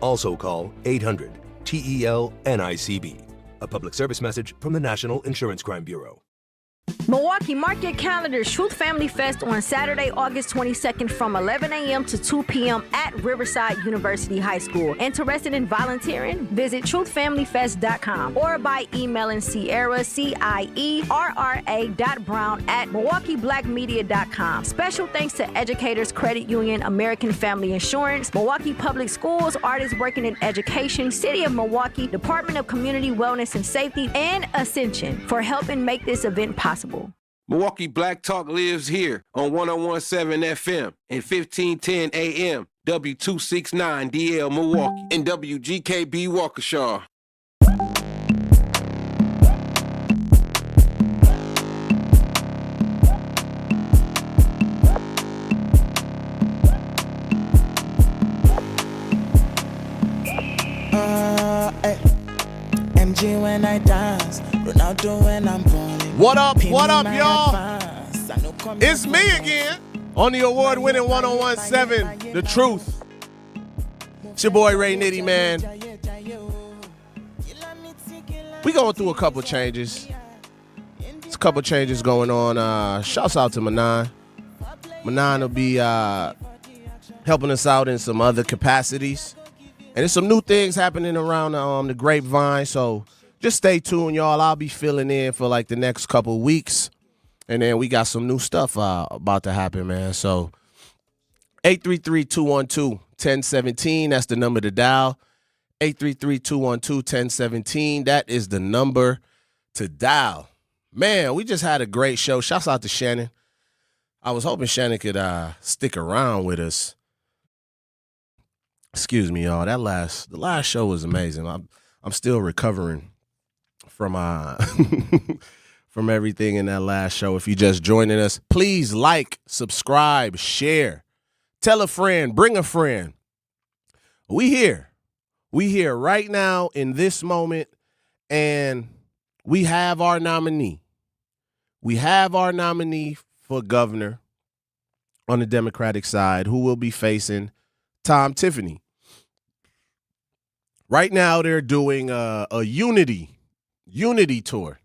Also call 800-TEL-NICB. A public service message from the National Insurance Crime Bureau. Milwaukee, mark your calendars. Truth Family Fest on Saturday, August 22nd from 11 a.m. to 2 p.m. at Riverside University High School. Interested in volunteering? Visit truthfamilyfest.com or by emailing Sierra, Cierra.brown@milwaukeeblackmedia.com. Special thanks to Educators Credit Union, American Family Insurance, Milwaukee Public Schools, Artists Working in Education, City of Milwaukee, Department of Community Wellness and Safety, and Ascension for helping make this event possible. Milwaukee Black Talk lives here on 101.7 FM and 1510 AM, W269DL Milwaukee, and WGKB Waukesha. MG when I dance, Ronaldo when I'm balling. What up, y'all? It's me again on the award-winning 101.7 The Truth. It's your boy Ray Nitty, man. We going through a couple changes. There's a couple changes going on. Shouts out to Manan. Manan will be helping us out in some other capacities. And there's some new things happening around the Grapevine, so just stay tuned, y'all. I'll be filling in for like the next couple of weeks. And then we got some new stuff about to happen, man. So 833-212-1017, that's the number to dial. 833-212-1017, that is the number to dial. Man, we just had a great show. Shouts out to Shannon. I was hoping Shannon could stick around with us. Excuse me, y'all. The last show was amazing. I'm still recovering from from everything in that last show. If you're just joining us, please like, subscribe, share, tell a friend, bring a friend. We here right now in this moment, and we have our nominee. We have our nominee for governor on the Democratic side, who will be facing Tom Tiffany. Right now, they're doing a unity tour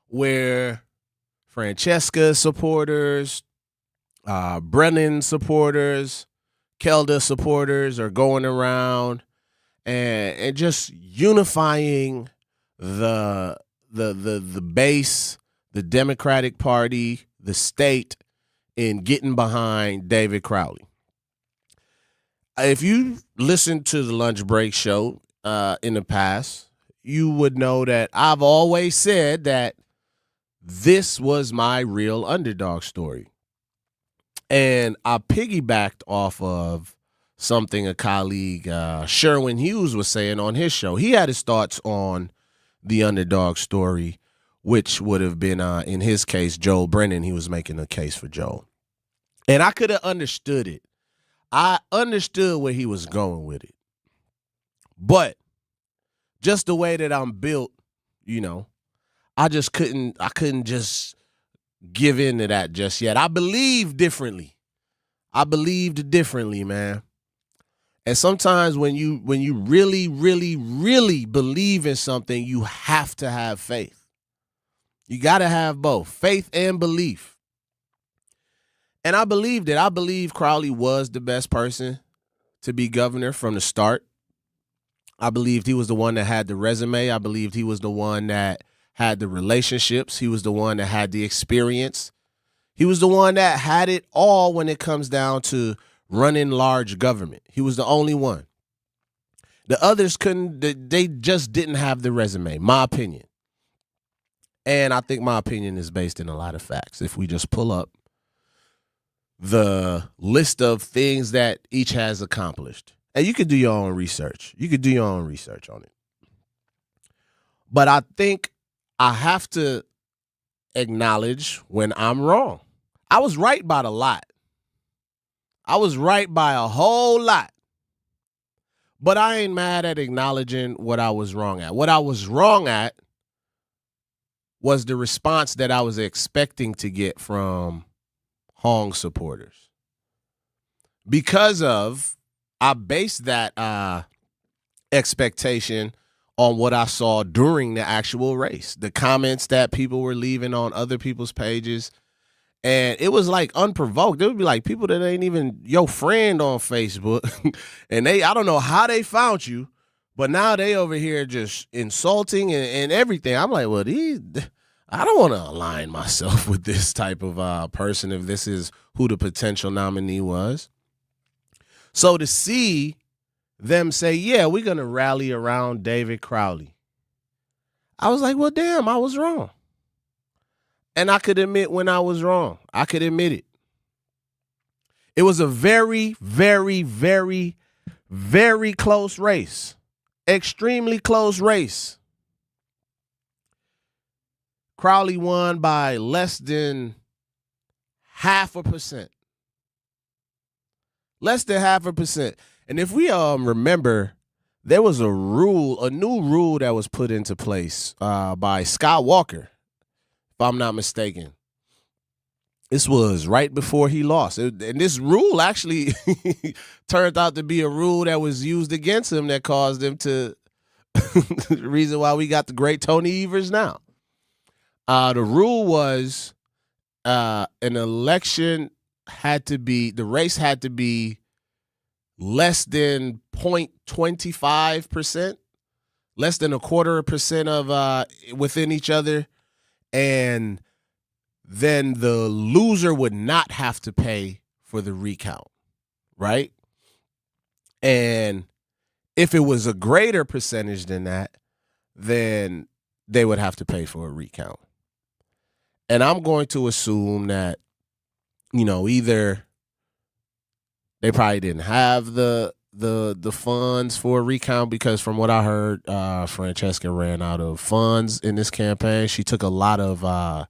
where Francesca supporters, Brennan supporters, Kelda supporters are going around and just unifying the base, the Democratic Party, the state, in getting behind David Crowley. If you listened to the Lunch Break show in the past, you would know that I've always said that this was my real underdog story. And I piggybacked off of something a colleague, Sherwin Hughes, was saying on his show. He had his thoughts on the underdog story, which would have been, in his case, Joel Brennan. He was making a case for Joel. And I could have understood it. I understood where he was going with it. But just the way that I'm built, I couldn't just give in to that just yet. I believe differently. I believed differently, man. And sometimes when you really, really, really believe in something, you have to have faith. You got to have both, faith and belief. And I believed it. I believe Crowley was the best person to be governor from the start. I believed he was the one that had the resume. I believed he was the one that had the relationships. He was the one that had the experience. He was the one that had it all when it comes down to running large government. He was the only one. The others couldn't, they just didn't have the resume, my opinion. And I think my opinion is based in a lot of facts. If we just pull up the list of things that each has accomplished. And you could do your own research. You could do your own research on it. But I think I have to acknowledge when I'm wrong. I was right about a lot. I was right by a whole lot. But I ain't mad at acknowledging what I was wrong at. What I was wrong at was the response that I was expecting to get from Hong supporters. Because of I based that expectation on what I saw during the actual race, the comments that people were leaving on other people's pages. And it was like unprovoked. It would be like people that ain't even your friend on Facebook. And I don't know how they found you, but now they over here just insulting and everything. I'm like, well, I don't want to align myself with this type of person if this is who the potential nominee was. So to see them say, yeah, we're going to rally around David Crowley, I was like, well, damn, I was wrong. And I could admit when I was wrong. I could admit it. It was a very, very, very, very close race. Extremely close race. Crowley won by less than 0.5%. Less than 0.5%. And if we remember, there was a new rule that was put into place by Scott Walker, if I'm not mistaken. This was right before he lost. And this rule actually turned out to be a rule that was used against him that caused him to the reason why we got the great Tony Evers now. The rule was an election the race had to be less than 0.25%, less than 0.25% of within each other. And then the loser would not have to pay for the recount, right? And if it was a greater percentage than that, then they would have to pay for a recount. And I'm going to assume that, either they probably didn't have the funds for a recount, because from what I heard, Francesca ran out of funds in this campaign. She took a lot of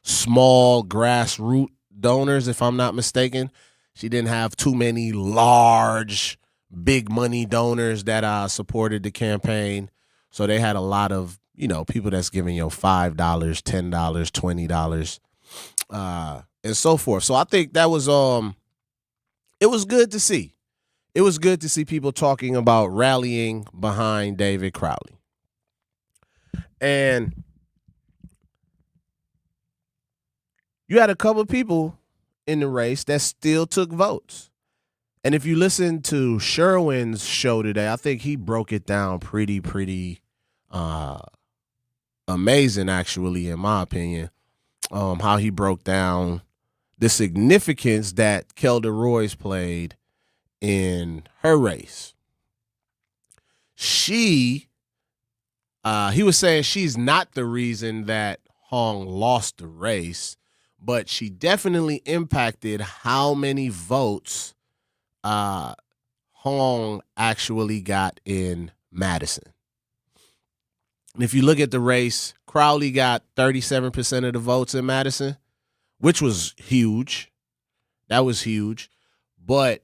small grassroots donors, if I'm not mistaken. She didn't have too many large, big money donors that supported the campaign. So they had a lot of, people that's giving $5, $10, $20, and so forth. So I think that was it was good to see. It was good to see people talking about rallying behind David Crowley. And you had a couple of people in the race that still took votes. And if you listen to Sherwin's show today, I think he broke it down pretty amazing, actually, in my opinion, how he broke down the significance that Kelda Royce played in her race. He was saying she's not the reason that Hong lost the race, but she definitely impacted how many votes Hong actually got in Madison. And if you look at the race, Crowley got 37% of the votes in Madison, which was huge. That was huge. But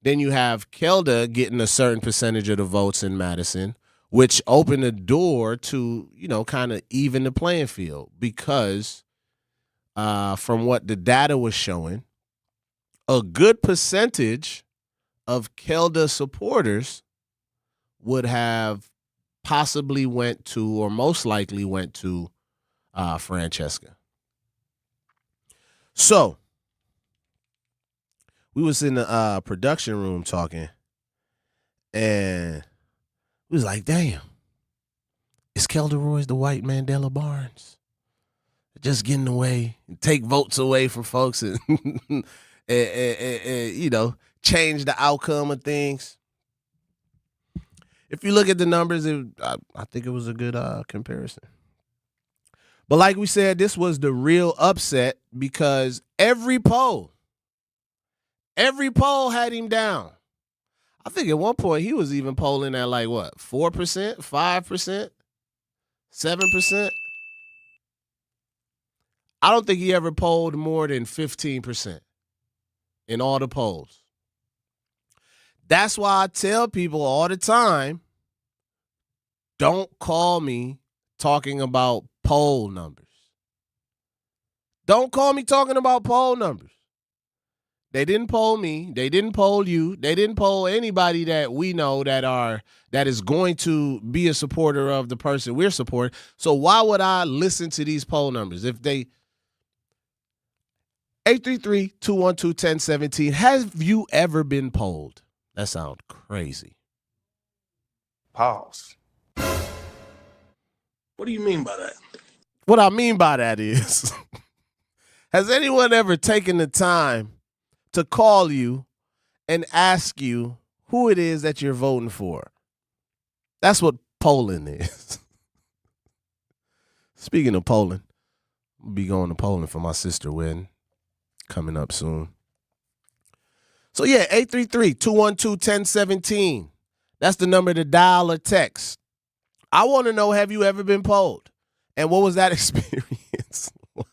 then you have Kelda getting a certain percentage of the votes in Madison, which opened the door to, kind of even the playing field, because from what the data was showing, a good percentage of Kelda supporters would have possibly went to, or most likely went to, Francesca. So we was in the production room talking, and we was like, damn, is Kelda Royce the white Mandela Barnes? Just getting away, take votes away from folks and, and change the outcome of things. If you look at the numbers, I think it was a good comparison. But like we said, this was the real upset, because every poll had him down. I think at one point he was even polling at 4%, 5%, 7%. I don't think he ever polled more than 15% in all the polls. That's why I tell people all the time, don't call me talking about poll numbers. Don't call me talking about poll numbers. They didn't poll me. They didn't poll you. They didn't poll anybody that we know that is going to be a supporter of the person we're supporting. So why would I listen to these poll numbers? If they 833-212-1017, have you ever been polled? That sounds crazy. Pause. What do you mean by that? What I mean by that is, has anyone ever taken the time to call you and ask you who it is that you're voting for? That's what polling is. Speaking of polling, I'll be going to Poland for my sister wedding coming up soon. So yeah, 833-212-1017. That's the number to dial or text. I want to know, have you ever been polled? And what was that experience like?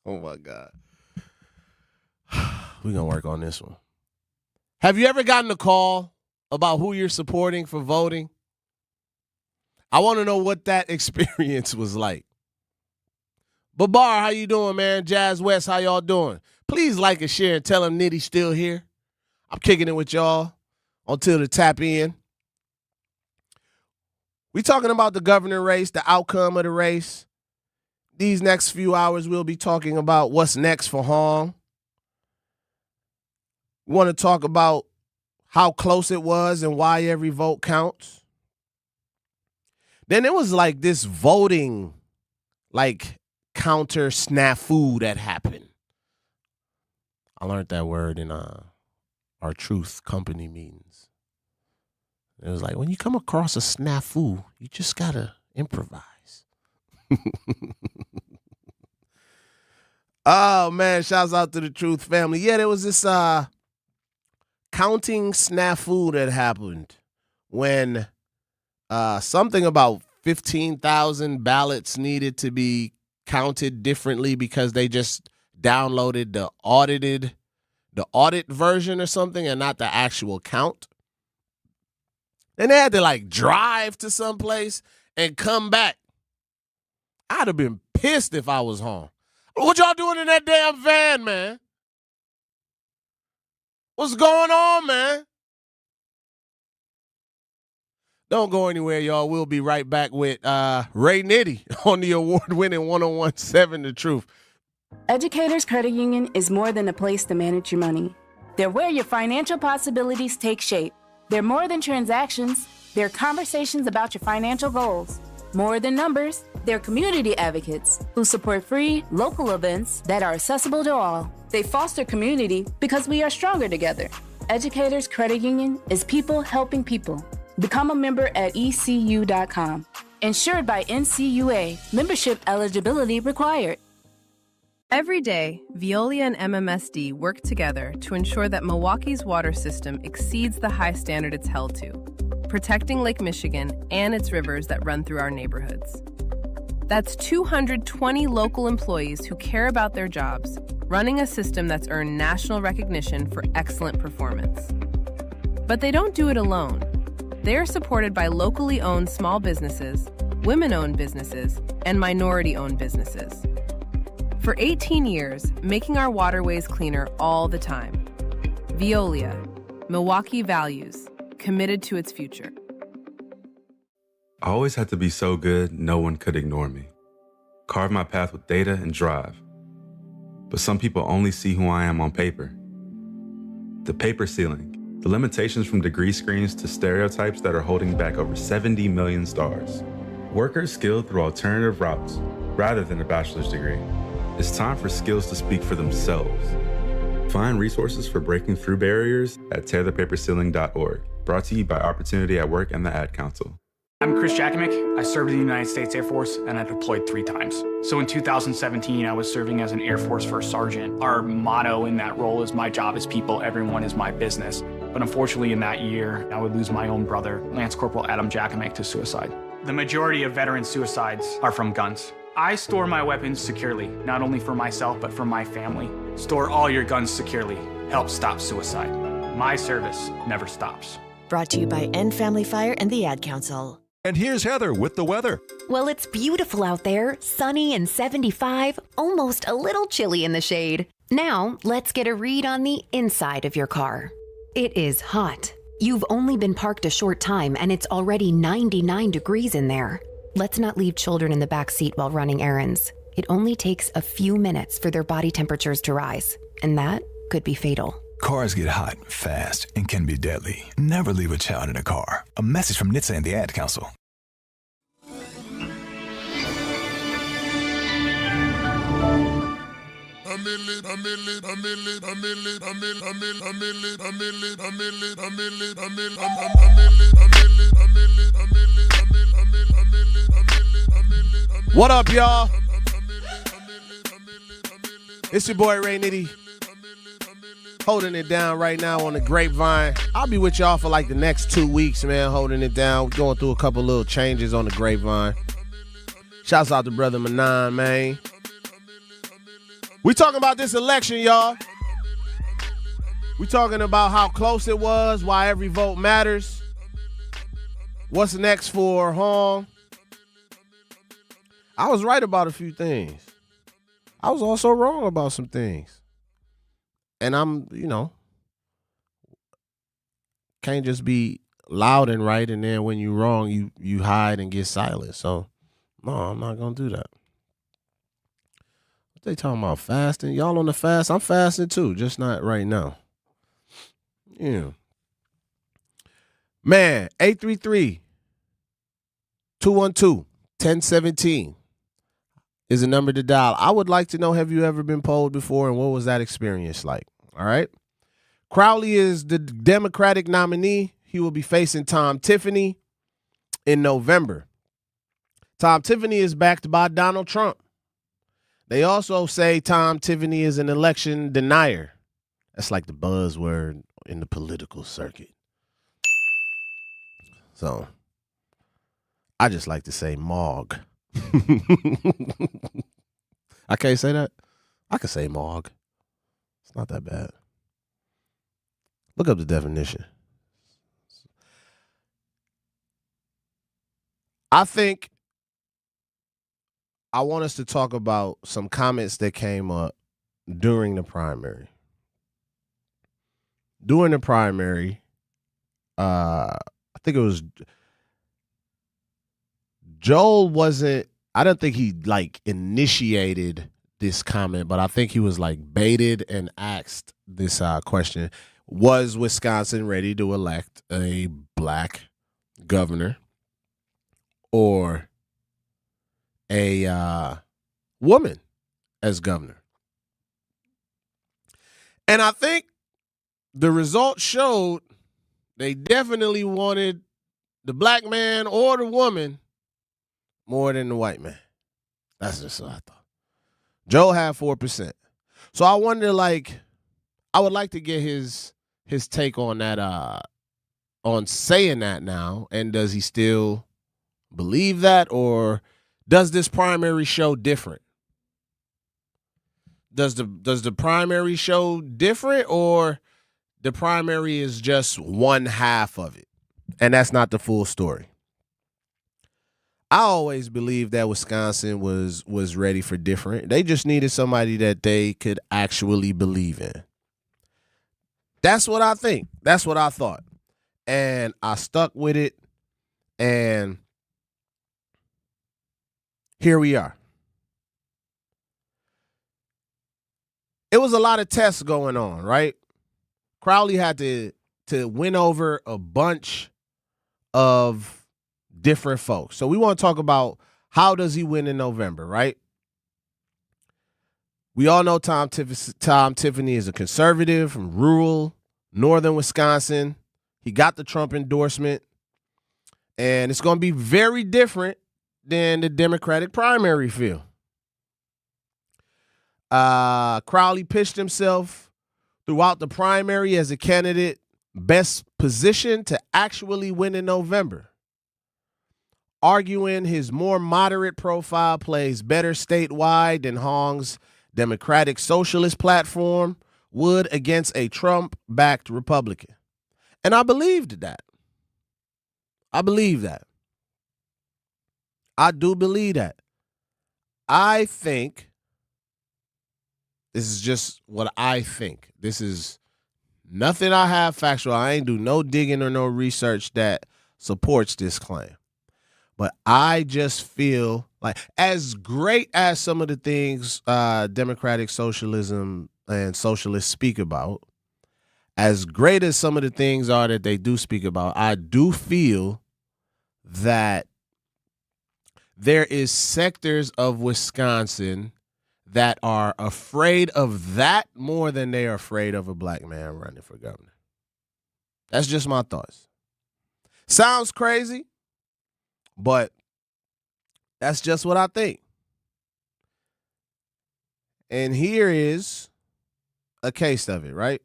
Oh, my God. We're going to work on this one. Have you ever gotten a call about who you're supporting for voting? I want to know what that experience was like. Babar, how you doing, man? Jazz West, how y'all doing? Please like and share and tell him Nitty's still here. I'm kicking it with y'all until the tap in. We talking about the governor race, the outcome of the race. These next few hours, we'll be talking about what's next for Hong. We want to talk about how close it was and why every vote counts. Then there was like this voting, like counter snafu that happened. I learned that word in our truth company meetings. It was like, when you come across a snafu, you just got to improvise. Oh, man, shouts out to the Truth family. Yeah, there was this counting snafu that happened when something about 15,000 ballots needed to be counted differently because they just downloaded the audit version or something and not the actual count. Then they had to like drive to some place and come back. I'd have been pissed if I was home. What y'all doing in that damn van, man? What's going on, man? Don't go anywhere, y'all. We'll be right back with Ray Nitty on the award-winning 101.7 The Truth. Educators Credit Union is more than a place to manage your money. They're where your financial possibilities take shape. They're more than transactions. They're conversations about your financial goals. More than numbers, they're community advocates who support free, local events that are accessible to all. They foster community because we are stronger together. Educators Credit Union is people helping people. Become a member at ecu.com. Insured by NCUA. Membership eligibility required. Every day, Veolia and MMSD work together to ensure that Milwaukee's water system exceeds the high standard it's held to, protecting Lake Michigan and its rivers that run through our neighborhoods. That's 220 local employees who care about their jobs, running a system that's earned national recognition for excellent performance. But they don't do it alone. They're supported by locally owned small businesses, women-owned businesses, and minority-owned businesses. For 18 years, making our waterways cleaner all the time. Veolia, Milwaukee values, committed to its future. I always had to be so good, no one could ignore me. Carve my path with data and drive. But some people only see who I am on paper. The paper ceiling, the limitations from degree screens to stereotypes that are holding back over 70 million stars. Workers skilled through alternative routes, rather than a bachelor's degree. It's time for skills to speak for themselves. Find resources for breaking through barriers at tearthepaperceiling.org. Brought to you by Opportunity at Work and the Ad Council. I'm Chris Jakimick. I served in the United States Air Force and I deployed 3 times. So in 2017, I was serving as an Air Force First Sergeant. Our motto in that role is my job is people, everyone is my business. But unfortunately in that year, I would lose my own brother, Lance Corporal Adam Jakimick, to suicide. The majority of veteran suicides are from guns. I store my weapons securely, not only for myself, but for my family. Store all your guns securely. Help stop suicide. My service never stops. Brought to you by End Family Fire and the Ad Council. And here's Heather with the weather. Well, it's beautiful out there, sunny and 75, almost a little chilly in the shade. Now, let's get a read on the inside of your car. It is hot. You've only been parked a short time and it's already 99 degrees in there. Let's not leave children in the back seat while running errands. It only takes a few minutes for their body temperatures to rise, and that could be fatal. Cars get hot, fast, and can be deadly. Never leave a child in a car. A message from NHTSA and the Ad Council. What up, y'all? It's your boy Ray Nitty, holding it down right now on the Grapevine. I'll be with y'all for like the next 2 weeks, man, holding it down. Going through a couple little changes on the Grapevine. Shouts out to brother Manon, man. We talking about this election, y'all. We talking about how close it was, why every vote matters. What's next for Hong? I was right about a few things. I was also wrong about some things. And I'm, can't just be loud and right, and then when you're wrong, you hide and get silent. So, no, I'm not going to do that. What they talking about, fasting? Y'all on the fast? I'm fasting too, just not right now. Yeah. Man, 833-212-1017 is a number to dial. I would like to know, have you ever been polled before, and what was that experience like? All right. Crowley is the Democratic nominee. He will be facing Tom Tiffany in November. Tom Tiffany is backed by Donald Trump. They also say Tom Tiffany is an election denier. That's like the buzzword in the political circuit. So I just like to say Mog. I can't say that. I can say Mog. It's not that bad. Look up the definition. I think I want us to talk about some comments that came up during the primary. During the primary, I think it was Joel wasn't, I don't think he initiated this comment, but I think he was baited and asked this question. Was Wisconsin ready to elect a black governor or a woman as governor? And I think the results showed they definitely wanted the black man or the woman more than the white man. That's just what I thought. Joe had 4%. So I wonder, I would like to get his take on that, on saying that now. And does he still believe that, or does this primary show different? Does the primary show different, or the primary is just one half of it, and that's not the full story? I always believed that Wisconsin was ready for different. They just needed somebody that they could actually believe in. That's what I think. That's what I thought. And I stuck with it. And here we are. It was a lot of tests going on, right? Crowley had to win over a bunch of different folks. So we want to talk about, how does he win in November, right? We all know Tom Tiffany is a conservative from rural northern Wisconsin. He got the Trump endorsement, and it's going to be very different than the Democratic primary field. Crowley pitched himself throughout the primary as a candidate best positioned to actually win in November, arguing his more moderate profile plays better statewide than Hong's Democratic Socialist platform would against a Trump-backed Republican. And I believed that. I believe that. I do believe that. I think This is just what I think. This is nothing I have factual. I ain't do no digging or no research that supports this claim. But I just feel like, as great as some of the things democratic socialism and socialists speak about, as great as some of the things are that they do speak about, I do feel that there is sectors of Wisconsin that are afraid of that more than they are afraid of a black man running for governor. That's just my thoughts. Sounds crazy, but that's just what I think. And here is a case of it, right?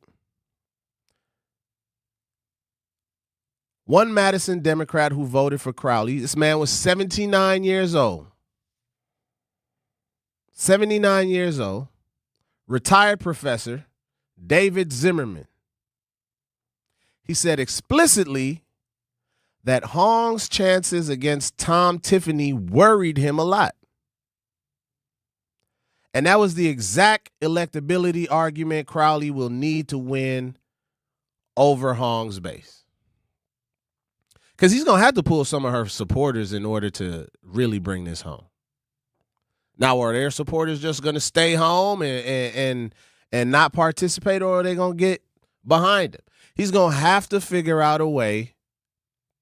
One Madison Democrat who voted for Crowley, this man was 79 years old. 79 years old, retired professor, David Zimmerman. He said explicitly that Hong's chances against Tom Tiffany worried him a lot. And that was the exact electability argument Crowley will need to win over Hong's base. Because he's going to have to pull some of her supporters in order to really bring this home. Now, are their supporters just going to stay home and not participate, or are they going to get behind him? He's going to have to figure out a way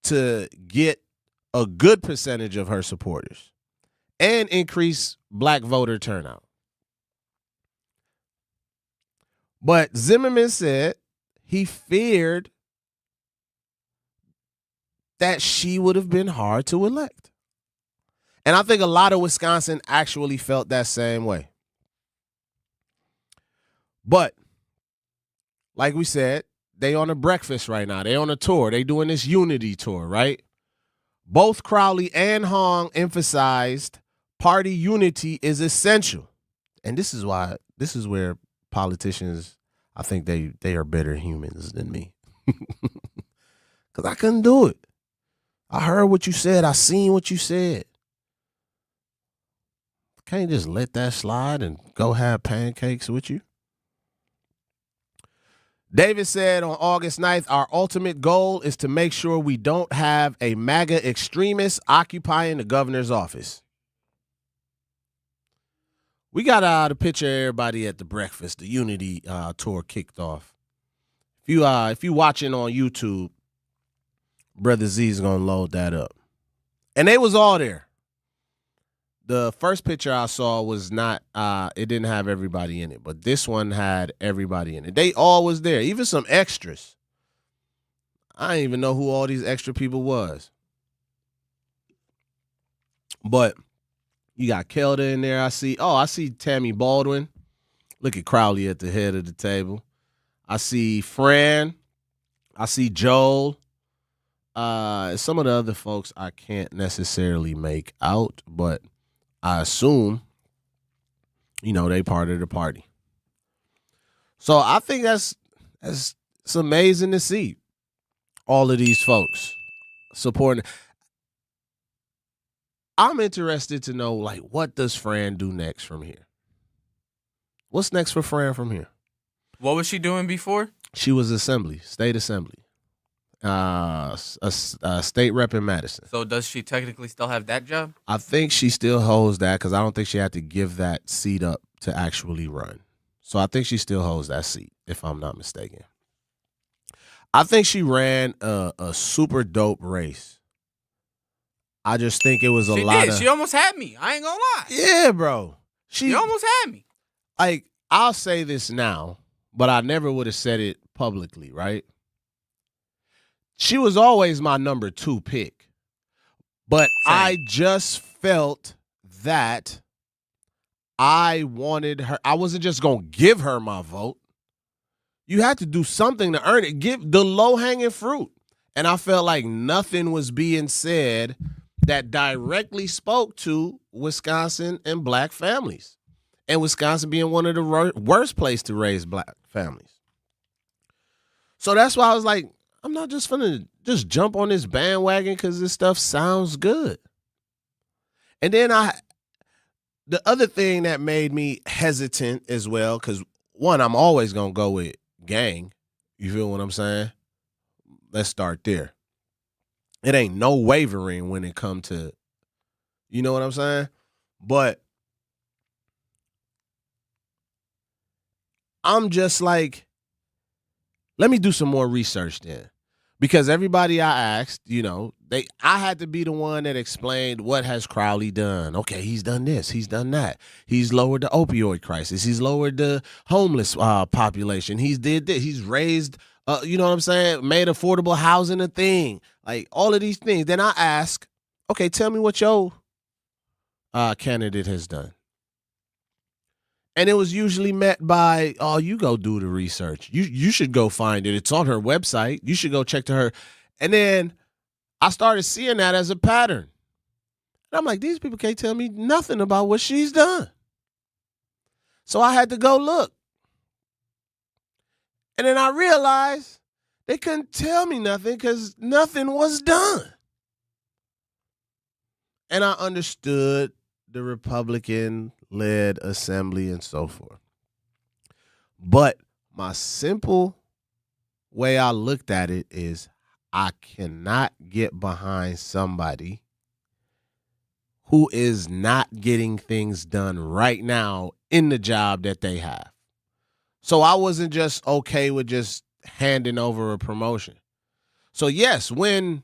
to get a good percentage of her supporters and increase black voter turnout. But Zimmerman said he feared that she would have been hard to elect. And I think a lot of Wisconsin actually felt that same way. But, like we said, they on a breakfast right now. They on a tour. They doing this unity tour, right? Both Crowley and Hong emphasized party unity is essential. And this is where politicians, I think they are better humans than me. Because I couldn't do it. I heard what you said. I seen what you said. Can't just let that slide and go have pancakes with you. David said on August 9th, our ultimate goal is to make sure we don't have a MAGA extremist occupying the governor's office. We got a picture of everybody at the breakfast. The Unity tour kicked off. If you watching on YouTube, Brother Z is going to load that up. And they was all there. The first picture I saw was not, it didn't have everybody in it, but this one had everybody in it. They all was there, even some extras. I didn't even know who all these extra people was. But you got Kelda in there. I see Tammy Baldwin. Look at Crowley at the head of the table. I see Fran. I see Joel. Some of the other folks I can't necessarily make out, but I assume, they part of the party. So I think it's amazing to see all of these folks supporting. I'm interested to know, what does Fran do next from here? What's next for Fran from here? What was she doing before? She was state assembly. A state rep in Madison. So does she technically still have that job? I think she still holds that because I don't think she had to give that seat up to actually run. So I think she still holds that seat, if I'm not mistaken. I think she ran a super dope race. I just think it was She almost had me. I ain't gonna lie. Yeah, bro. She almost had me. I'll say this now, but I never would have said it publicly, right? She was always my number 2 pick, but I just felt that I wanted her. I wasn't just going to give her my vote. You had to do something to earn it. Give the low-hanging fruit. And I felt like nothing was being said that directly spoke to Wisconsin and black families, and Wisconsin being one of the worst places to raise black families. So that's why I was like, I'm not just finna just jump on this bandwagon because this stuff sounds good. And then the other thing that made me hesitant as well, because one, I'm always going to go with gang. You feel what I'm saying? Let's start there. It ain't no wavering when it come to, you know what I'm saying? But I'm just like, let me do some more research then. Because everybody I asked, you know, I had to be the one that explained what has Crowley done. Okay, he's done this, he's done that. He's lowered the opioid crisis. He's lowered the homeless population. He's did this. He's raised, you know what I'm saying, made affordable housing a thing. Like all of these things. Then I ask, okay, tell me what your candidate has done. And it was usually met by, oh, you go do the research. You should go find it. It's on her website. You should go check to her. And then I started seeing that as a pattern. And I'm like, these people can't tell me nothing about what she's done. So I had to go look. And then I realized they couldn't tell me nothing because nothing was done. And I understood the Republican-led assembly and so forth. But my simple way I looked at it is I cannot get behind somebody who is not getting things done right now in the job that they have. So I wasn't just okay with just handing over a promotion. So yes, when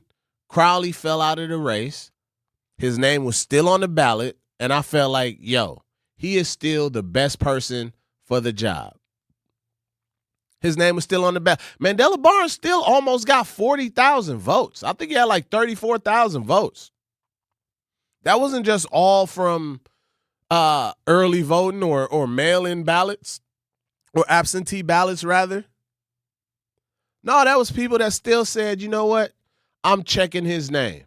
Crowley fell out of the race, his name was still on the ballot. And I felt like, yo, he is still the best person for the job. His name was still on the ballot. Mandela Barnes still almost got 40,000 votes. I think he had like 34,000 votes. That wasn't just all from early voting or mail-in ballots or absentee ballots, rather. No, that was people that still said, you know what? I'm checking his name.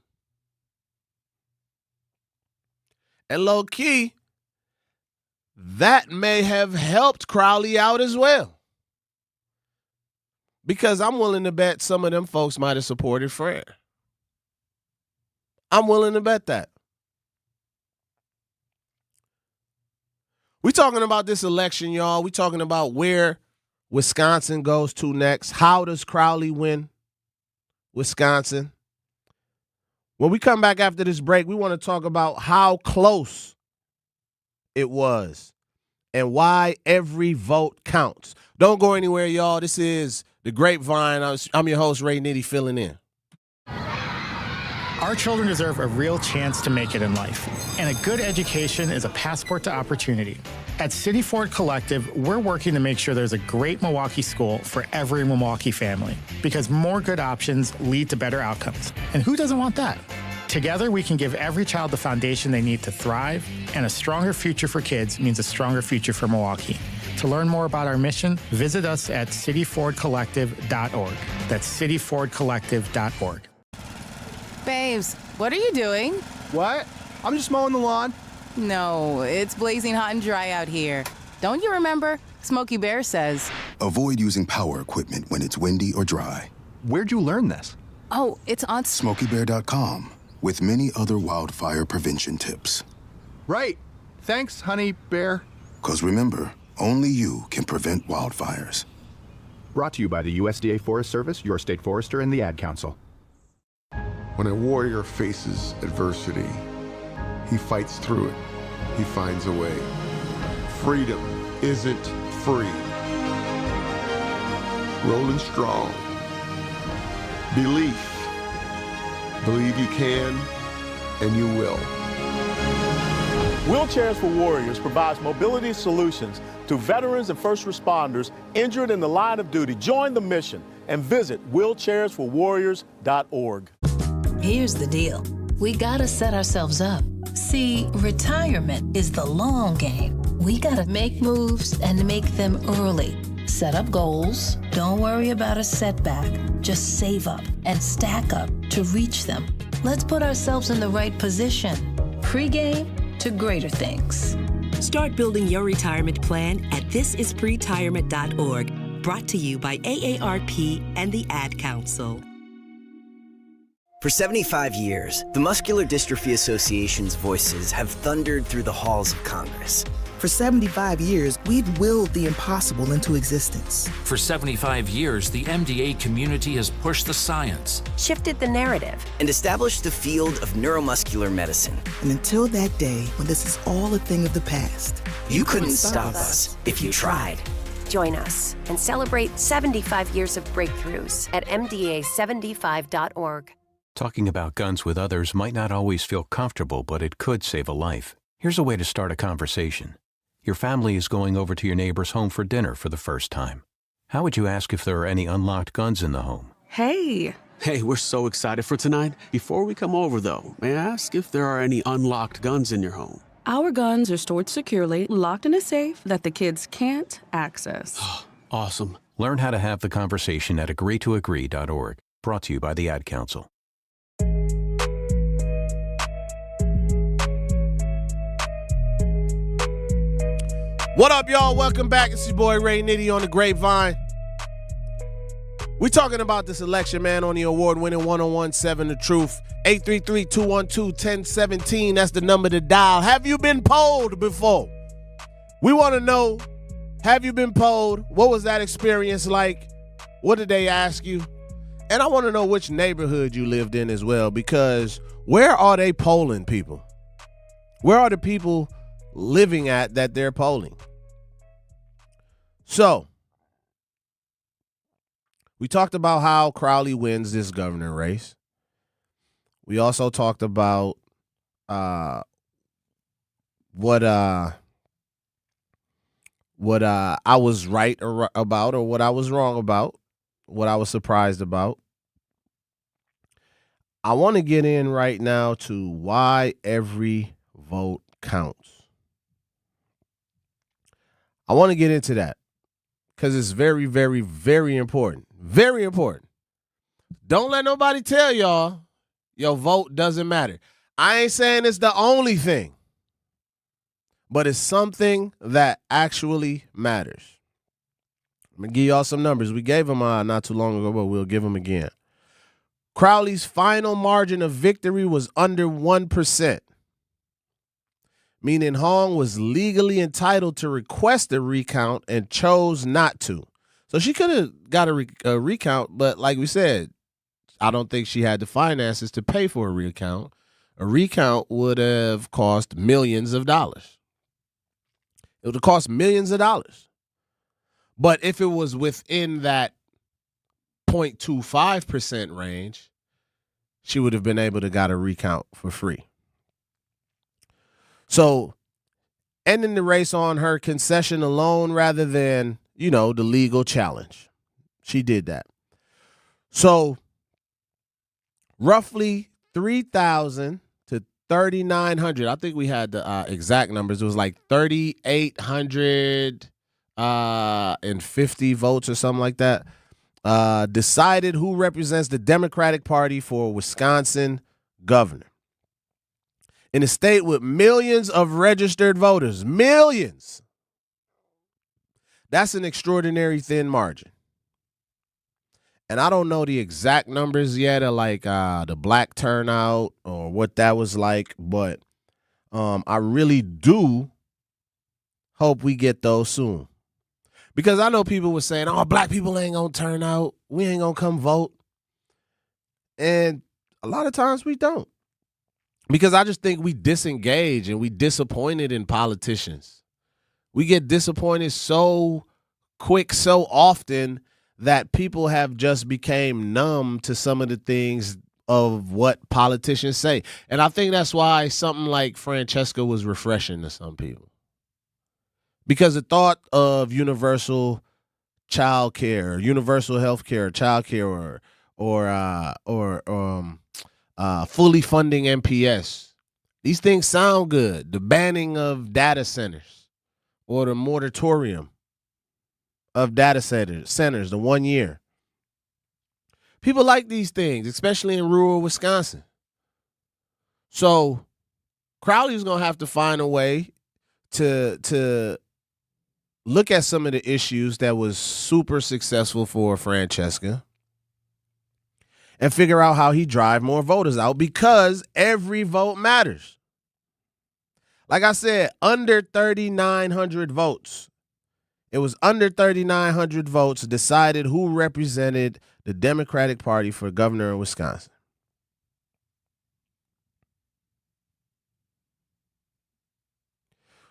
And low key, that may have helped Crowley out as well. Because I'm willing to bet some of them folks might have supported Fred. I'm willing to bet that. We talking about this election, y'all. We talking about where Wisconsin goes to next. How does Crowley win Wisconsin? When we come back after this break, we want to talk about how close it was and why every vote counts. Don't go anywhere, y'all. This is The Grapevine. I'm your host, Ray Nitty, filling in. Our children deserve a real chance to make it in life, and a good education is a passport to opportunity. At City Ford Collective, we're working to make sure there's a great Milwaukee school for every Milwaukee family, because more good options lead to better outcomes. And who doesn't want that? Together, we can give every child the foundation they need to thrive, and a stronger future for kids means a stronger future for Milwaukee. To learn more about our mission, visit us at cityfordcollective.org. That's cityfordcollective.org. Babes, what are you doing? What? I'm just mowing the lawn. No, it's blazing hot and dry out here. Don't you remember? Smokey Bear says. Avoid using power equipment when it's windy or dry. Where'd you learn this? Oh, it's on SmokeyBear.com with many other wildfire prevention tips. Right. Thanks, honey bear. 'Cause remember, only you can prevent wildfires. Brought to you by the USDA Forest Service, your state forester, and the Ad Council. When a warrior faces adversity, he fights through it. He finds a way. Freedom isn't free. Rolling strong. Belief. Believe you can, and you will. Wheelchairs for Warriors provides mobility solutions to veterans and first responders injured in the line of duty. Join the mission and visit wheelchairsforwarriors.org. Here's the deal. We gotta set ourselves up. See, retirement is the long game. We gotta make moves and make them early. Set up goals. Don't worry about a setback. Just save up and stack up to reach them. Let's put ourselves in the right position. Pre-game to greater things. Start building your retirement plan at thisispretirement.org. Brought to you by AARP and the Ad Council. For 75 years, the Muscular Dystrophy Association's voices have thundered through the halls of Congress. For 75 years, we've willed the impossible into existence. For 75 years, the MDA community has pushed the science, shifted the narrative, and established the field of neuromuscular medicine. And until that day when this is all a thing of the past, you couldn't stop us if you tried. Join us and celebrate 75 years of breakthroughs at MDA75.org. Talking about guns with others might not always feel comfortable, but it could save a life. Here's a way to start a conversation. Your family is going over to your neighbor's home for dinner for the first time. How would you ask if there are any unlocked guns in the home? Hey, we're so excited for tonight. Before we come over, though, may I ask if there are any unlocked guns in your home? Our guns are stored securely, locked in a safe that the kids can't access. Awesome. Learn how to have the conversation at agreetoagree.org. Brought to you by the Ad Council. What up, y'all? Welcome back. It's your boy Ray Nitty on the Grapevine. We talking about this election, man, on the award-winning 101.7 The Truth. 833-212-1017. That's the number to dial. Have you been polled before? We want to know, have you been polled? What was that experience like? What did they ask you? And I want to know which neighborhood you lived in as well, because where are they polling people? Where are the people living at that they're polling? So, we talked about how Crowley wins this governor race. We also talked about what I was right about, or what I was wrong about, what I was surprised about. I want to get in right now to why every vote counts. I want to get into that because it's very, very, very important. Very important. Don't let nobody tell y'all your vote doesn't matter. I ain't saying it's the only thing, but it's something that actually matters. I'm going to give y'all some numbers. We gave them not too long ago, but we'll give them again. Crowley's final margin of victory was under 1%. Meaning Hong was legally entitled to request a recount and chose not to. So she could have got a recount, but like we said, I don't think she had the finances to pay for a recount. A recount would have cost millions of dollars. It would have cost millions of dollars. But if it was within that 0.25% range, she would have been able to got a recount for free. So, ending the race on her concession alone rather than, the legal challenge. She did that. So, roughly 3,000 to 3,900. I think we had the exact numbers. It was like 3,850 votes or something like that. Decided who represents the Democratic Party for Wisconsin governor. In a state with millions of registered voters. Millions. That's an extraordinary thin margin. And I don't know the exact numbers yet of like the black turnout or what that was like, but I really do hope we get those soon. Because I know people were saying, black people ain't going to turn out. We ain't going to come vote. And a lot of times we don't. Because I just think we disengage and we disappointed in politicians. We get disappointed so quick, so often that people have just became numb to some of the things of what politicians say. And I think that's why something like Francesca was refreshing to some people. Because the thought of universal child care, universal health care, child care, or fully funding MPS. These things sound good. The banning of data centers or the moratorium of data centers, the 1 year. People like these things, especially in rural Wisconsin. So Crowley's going to have to find a way to look at some of the issues that was super successful for Francesca and figure out how he drive more voters out, because every vote matters. Like I said, under 3,900 votes. It was under 3,900 votes decided who represented the Democratic Party for governor in Wisconsin.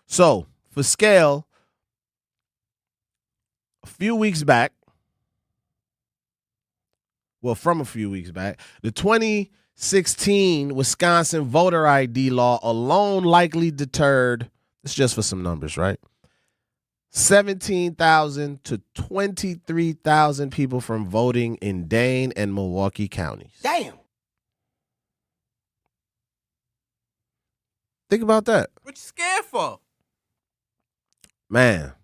So, for scale, from a few weeks back, the 2016 Wisconsin voter ID law alone likely deterred, it's just for some numbers, right? 17,000 to 23,000 people from voting in Dane and Milwaukee counties. Damn. Think about that. What you scared for? Man,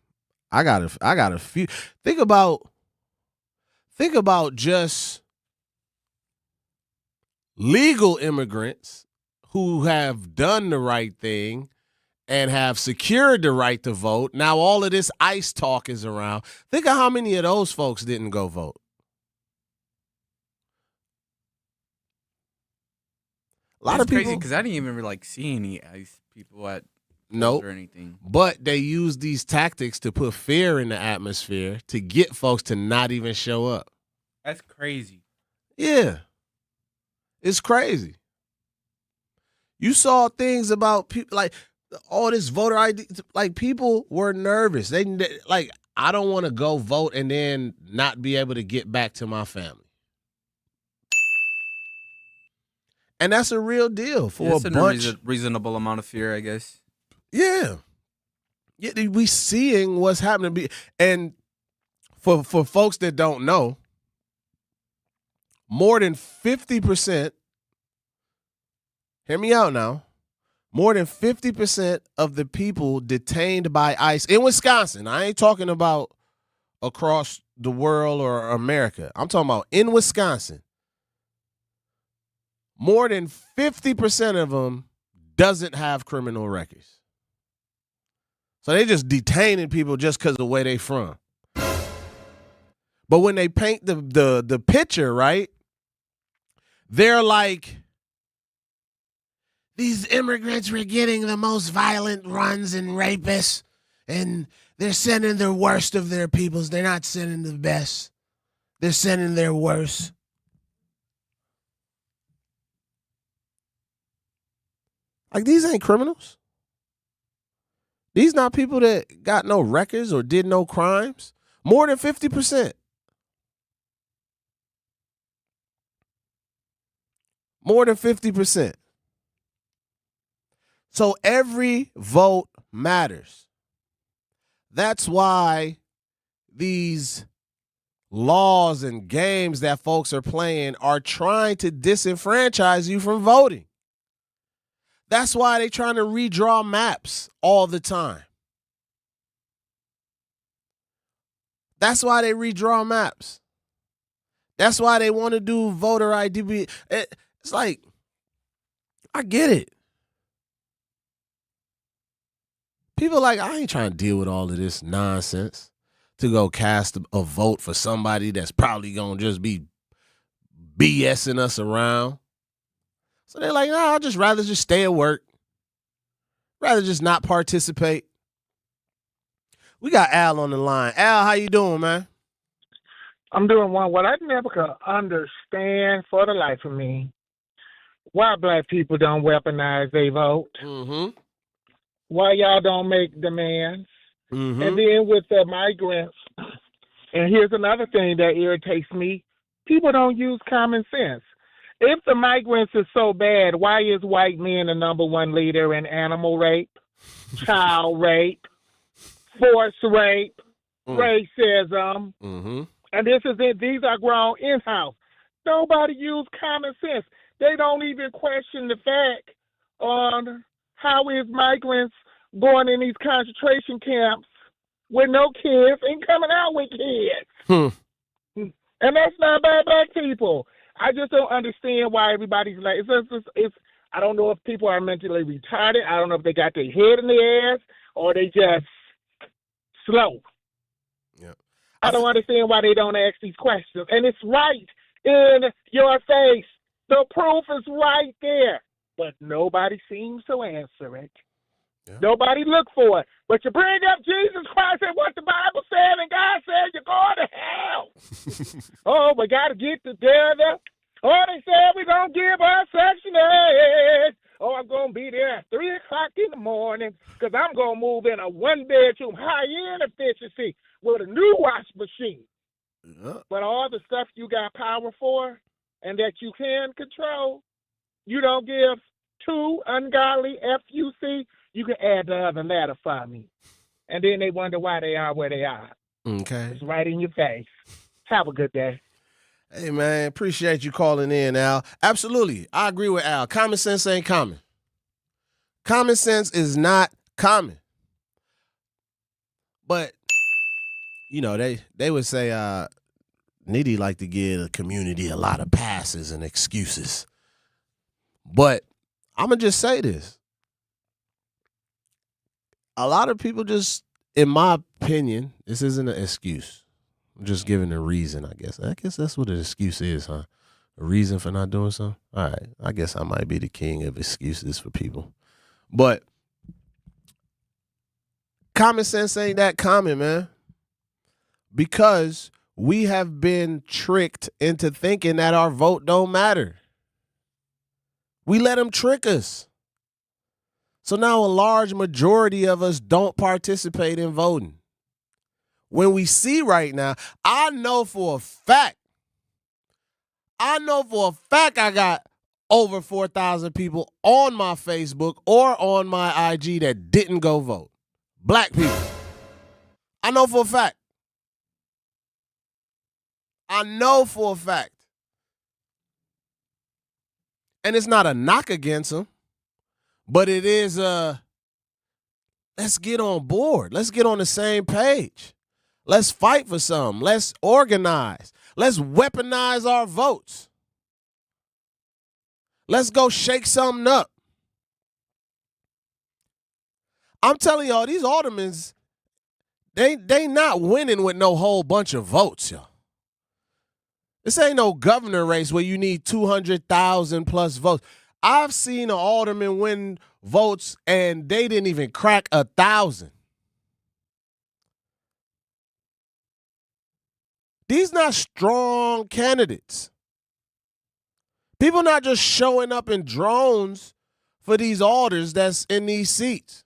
I got a few. Think about just legal immigrants who have done the right thing and have secured the right to vote. Now all of this ICE talk is around. Think of how many of those folks didn't go vote. A lot of people, crazy because I didn't even see any ICE people at nope, or anything. But they use these tactics to put fear in the atmosphere to get folks to not even show up. That's crazy. Yeah, it's crazy. You saw things about people like all this voter ID. Like, people were nervous. They I don't want to go vote and then not be able to get back to my family. And that's a real deal for a bunch. Reasonable amount of fear, I guess. Yeah. Yeah, we seeing what's happening. And for folks that don't know, more than 50%, hear me out now, more than 50% of the people detained by ICE in Wisconsin, I ain't talking about across the world or America, I'm talking about in Wisconsin, more than 50% of them doesn't have criminal records. So they just detaining people just because of the way they from. But when they paint the picture, right, they're like, these immigrants were getting the most violent runs and rapists, and they're sending the worst of their peoples. They're not sending the best. They're sending their worst. Like, these ain't criminals. These not people that got no records or did no crimes. More than 50%. More than 50%. So every vote matters. That's why these laws and games that folks are playing are trying to disenfranchise you from voting. That's why they're trying to redraw maps all the time. That's why they redraw maps. That's why they want to do voter ID. It's like, I get it. People like, I ain't trying to deal with all of this nonsense to go cast a vote for somebody that's probably going to just be BSing us around. So they're like, no, I'd just rather just stay at work. Rather just not participate. We got Al on the line. Al, how you doing, man? I'm doing one. What I never could understand for the life of me, why black people don't weaponize their vote. Mm-hmm. Why y'all don't make demands. Mm-hmm. And then with the migrants, and here's another thing that irritates me, people don't use common sense. If the migrants is so bad, why is white men the number one leader in animal rape, child rape, forced rape, racism? Mm-hmm. And this is it. These are grown in-house. Nobody use common sense. They don't even question the fact on how is migrants going in these concentration camps with no kids and coming out with kids. And that's not by black people. I just don't understand why everybody's like, it's I don't know if people are mentally retarded. I don't know if they got their head in their ass or they just slow. Yeah. I don't understand why they don't ask these questions. And it's right in your face. The proof is right there. But nobody seems to answer it. Yeah. Nobody look for it. But you bring up Jesus Christ and what the Bible said, and God said you're going to hell. Oh, we got to get together. Oh, they said we're going to give our Section 8. Oh, I'm going to be there at 3 o'clock in the morning because I'm going to move in a one-bedroom, high-end efficiency with a new wash machine. Yeah. But all the stuff you got power for and that you can control, you don't give to ungodly FUC, you can add the other letter for me. And then they wonder why they are where they are. Okay. It's right in your face. Have a good day. Hey, man, appreciate you calling in, Al. Absolutely. I agree with Al. Common sense ain't common. Common sense is not common. But, you know, they would say Nitty like to give the community a lot of passes and excuses. But I'm going to just say this. A lot of people just, in my opinion, this isn't an excuse. I'm just giving a reason, I guess. I guess that's what an excuse is, huh? A reason for not doing something? All right. I guess I might be the king of excuses for people. But common sense ain't that common, man. Because we have been tricked into thinking that our vote don't matter. We let them trick us. So now a large majority of us don't participate in voting. When we see right now, I know for a fact I got over 4,000 people on my Facebook or on my IG that didn't go vote. Black people. I know for a fact. And it's not a knock against them, but it is let's get on board. Let's get on the same page. Let's fight for something. Let's organize. Let's weaponize our votes. Let's go shake something up. I'm telling y'all, these aldermen, they not winning with no whole bunch of votes, y'all. This ain't no governor race where you need 200,000 plus votes. I've seen an alderman win votes and they didn't even crack 1,000. These not strong candidates. People not just showing up in drones for these alders that's in these seats.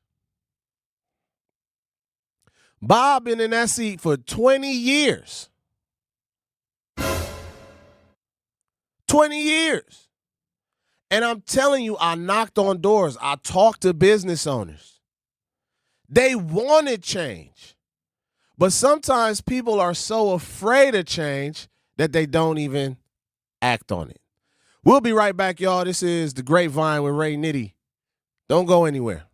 Bob been in that seat for 20 years. 20 years. And I'm telling you, I knocked on doors. I talked to business owners. They wanted change. But sometimes people are so afraid of change that they don't even act on it. We'll be right back, y'all. This is The Grapevine with Ray Nitty. Don't go anywhere.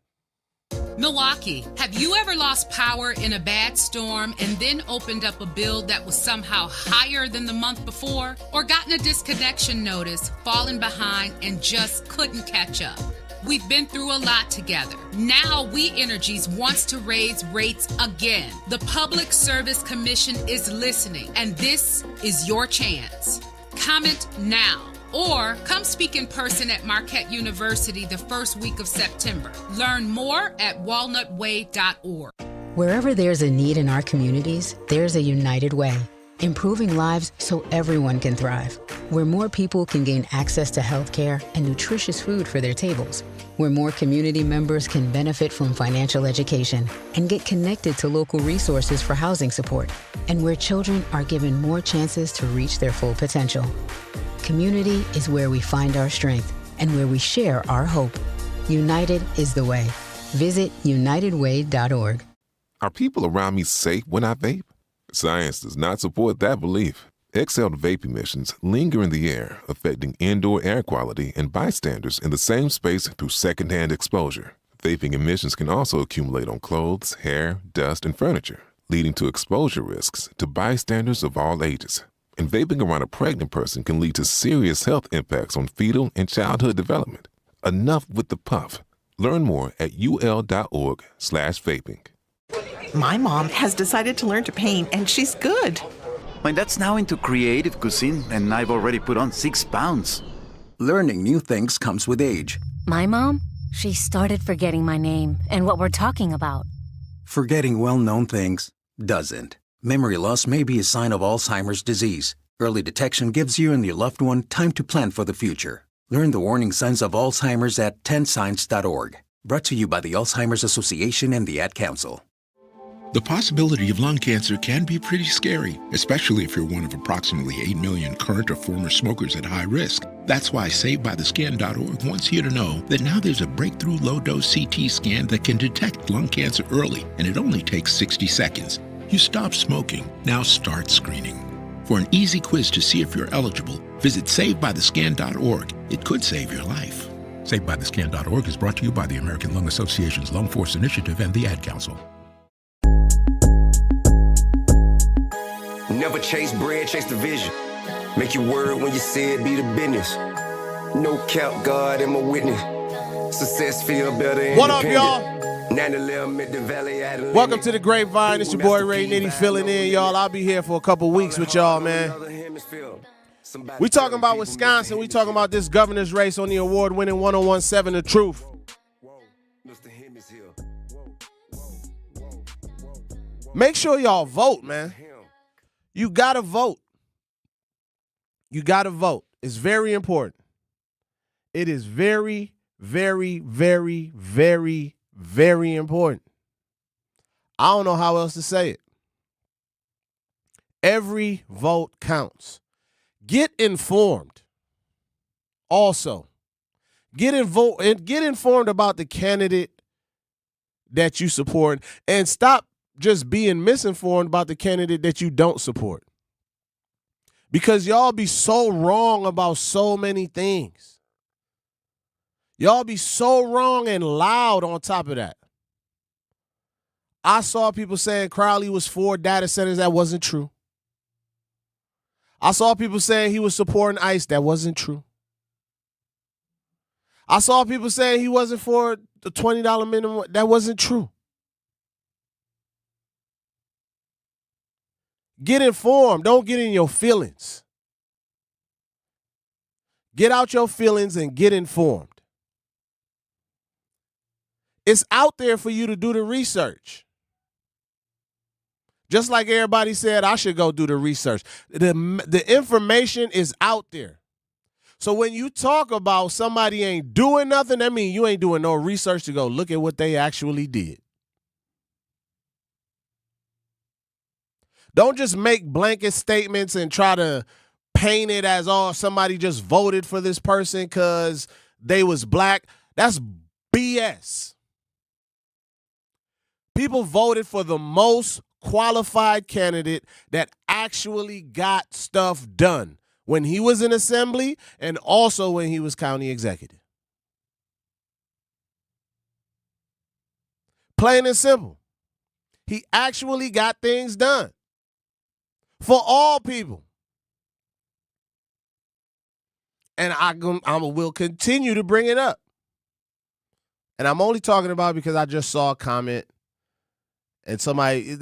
Milwaukee, have you ever lost power in a bad storm and then opened up a bill that was somehow higher than the month before? Or gotten a disconnection notice, fallen behind, and just couldn't catch up? We've been through a lot together. Now We Energies wants to raise rates again. The Public Service Commission is listening, and this is your chance. Comment now. Or come speak in person at Marquette University the first week of September. Learn more at walnutway.org. Wherever there's a need in our communities, there's a United Way. Improving lives so everyone can thrive. Where more people can gain access to health care and nutritious food for their tables. Where more community members can benefit from financial education and get connected to local resources for housing support. And where children are given more chances to reach their full potential. Community is where we find our strength and where we share our hope. United is the way. Visit unitedway.org. Are people around me safe when I vape? Science does not support that belief. Exhaled vape emissions linger in the air, affecting indoor air quality and bystanders in the same space through secondhand exposure. Vaping emissions can also accumulate on clothes, hair, dust, and furniture, leading to exposure risks to bystanders of all ages. And vaping around a pregnant person can lead to serious health impacts on fetal and childhood development. Enough with the puff. Learn more at ul.org/vaping. My mom has decided to learn to paint, and she's good. My dad's now into creative cuisine, and I've already put on 6 pounds. Learning new things comes with age. My mom, she started forgetting my name and what we're talking about. Forgetting well-known things doesn't. Memory loss may be a sign of Alzheimer's disease. Early detection gives you and your loved one time to plan for the future. Learn the warning signs of Alzheimer's at 10signs.org. Brought to you by the Alzheimer's Association and the Ad Council. The possibility of lung cancer can be pretty scary, especially if you're one of approximately 8 million current or former smokers at high risk. That's why SaveByTheScan.org wants you to know that now there's a breakthrough low-dose CT scan that can detect lung cancer early, and it only takes 60 seconds. You stop smoking, now start screening. For an easy quiz to see if you're eligible, visit SaveByTheScan.org. It could save your life. SaveByTheScan.org is brought to you by the American Lung Association's Lung Force Initiative and the Ad Council. Never chase bread, chase the vision. Make your word when you say it, be the business. No cap, God am a witness. Success feel better. What up, y'all? 9/11 at the Valley. Welcome to the Grapevine. It's your boy Ray Nitty filling in, y'all. I'll be here for a couple weeks with y'all, man. We talking about Wisconsin. We talking about this governor's race on the award-winning 1017 The Truth. Make sure y'all vote, man. You gotta vote. You gotta vote. It's very important. It is very, very, very, very, very important. I don't know how else to say it. Every vote counts. Get informed. Also, get informed about the candidate that you support, and stop just being misinformed about the candidate that you don't support. Because y'all be so wrong about so many things. Y'all be so wrong and loud on top of that. I saw people saying Crowley was for data centers. That wasn't true. I saw people saying he was supporting ICE. That wasn't true. I saw people saying he wasn't for the $20 minimum. That wasn't true. Get informed. Don't get in your feelings. Get out your feelings and get informed. It's out there for you to do the research. Just like everybody said, I should go do the research. The information is out there. So when you talk about somebody ain't doing nothing, that means you ain't doing no research to go look at what they actually did. Don't just make blanket statements and try to paint it as, oh, somebody just voted for this person because they was black. That's BS. People voted for the most qualified candidate that actually got stuff done when he was in assembly and also when he was county executive. Plain and simple. He actually got things done. For all people. And I will continue to bring it up. And I'm only talking about it because I just saw a comment and somebody,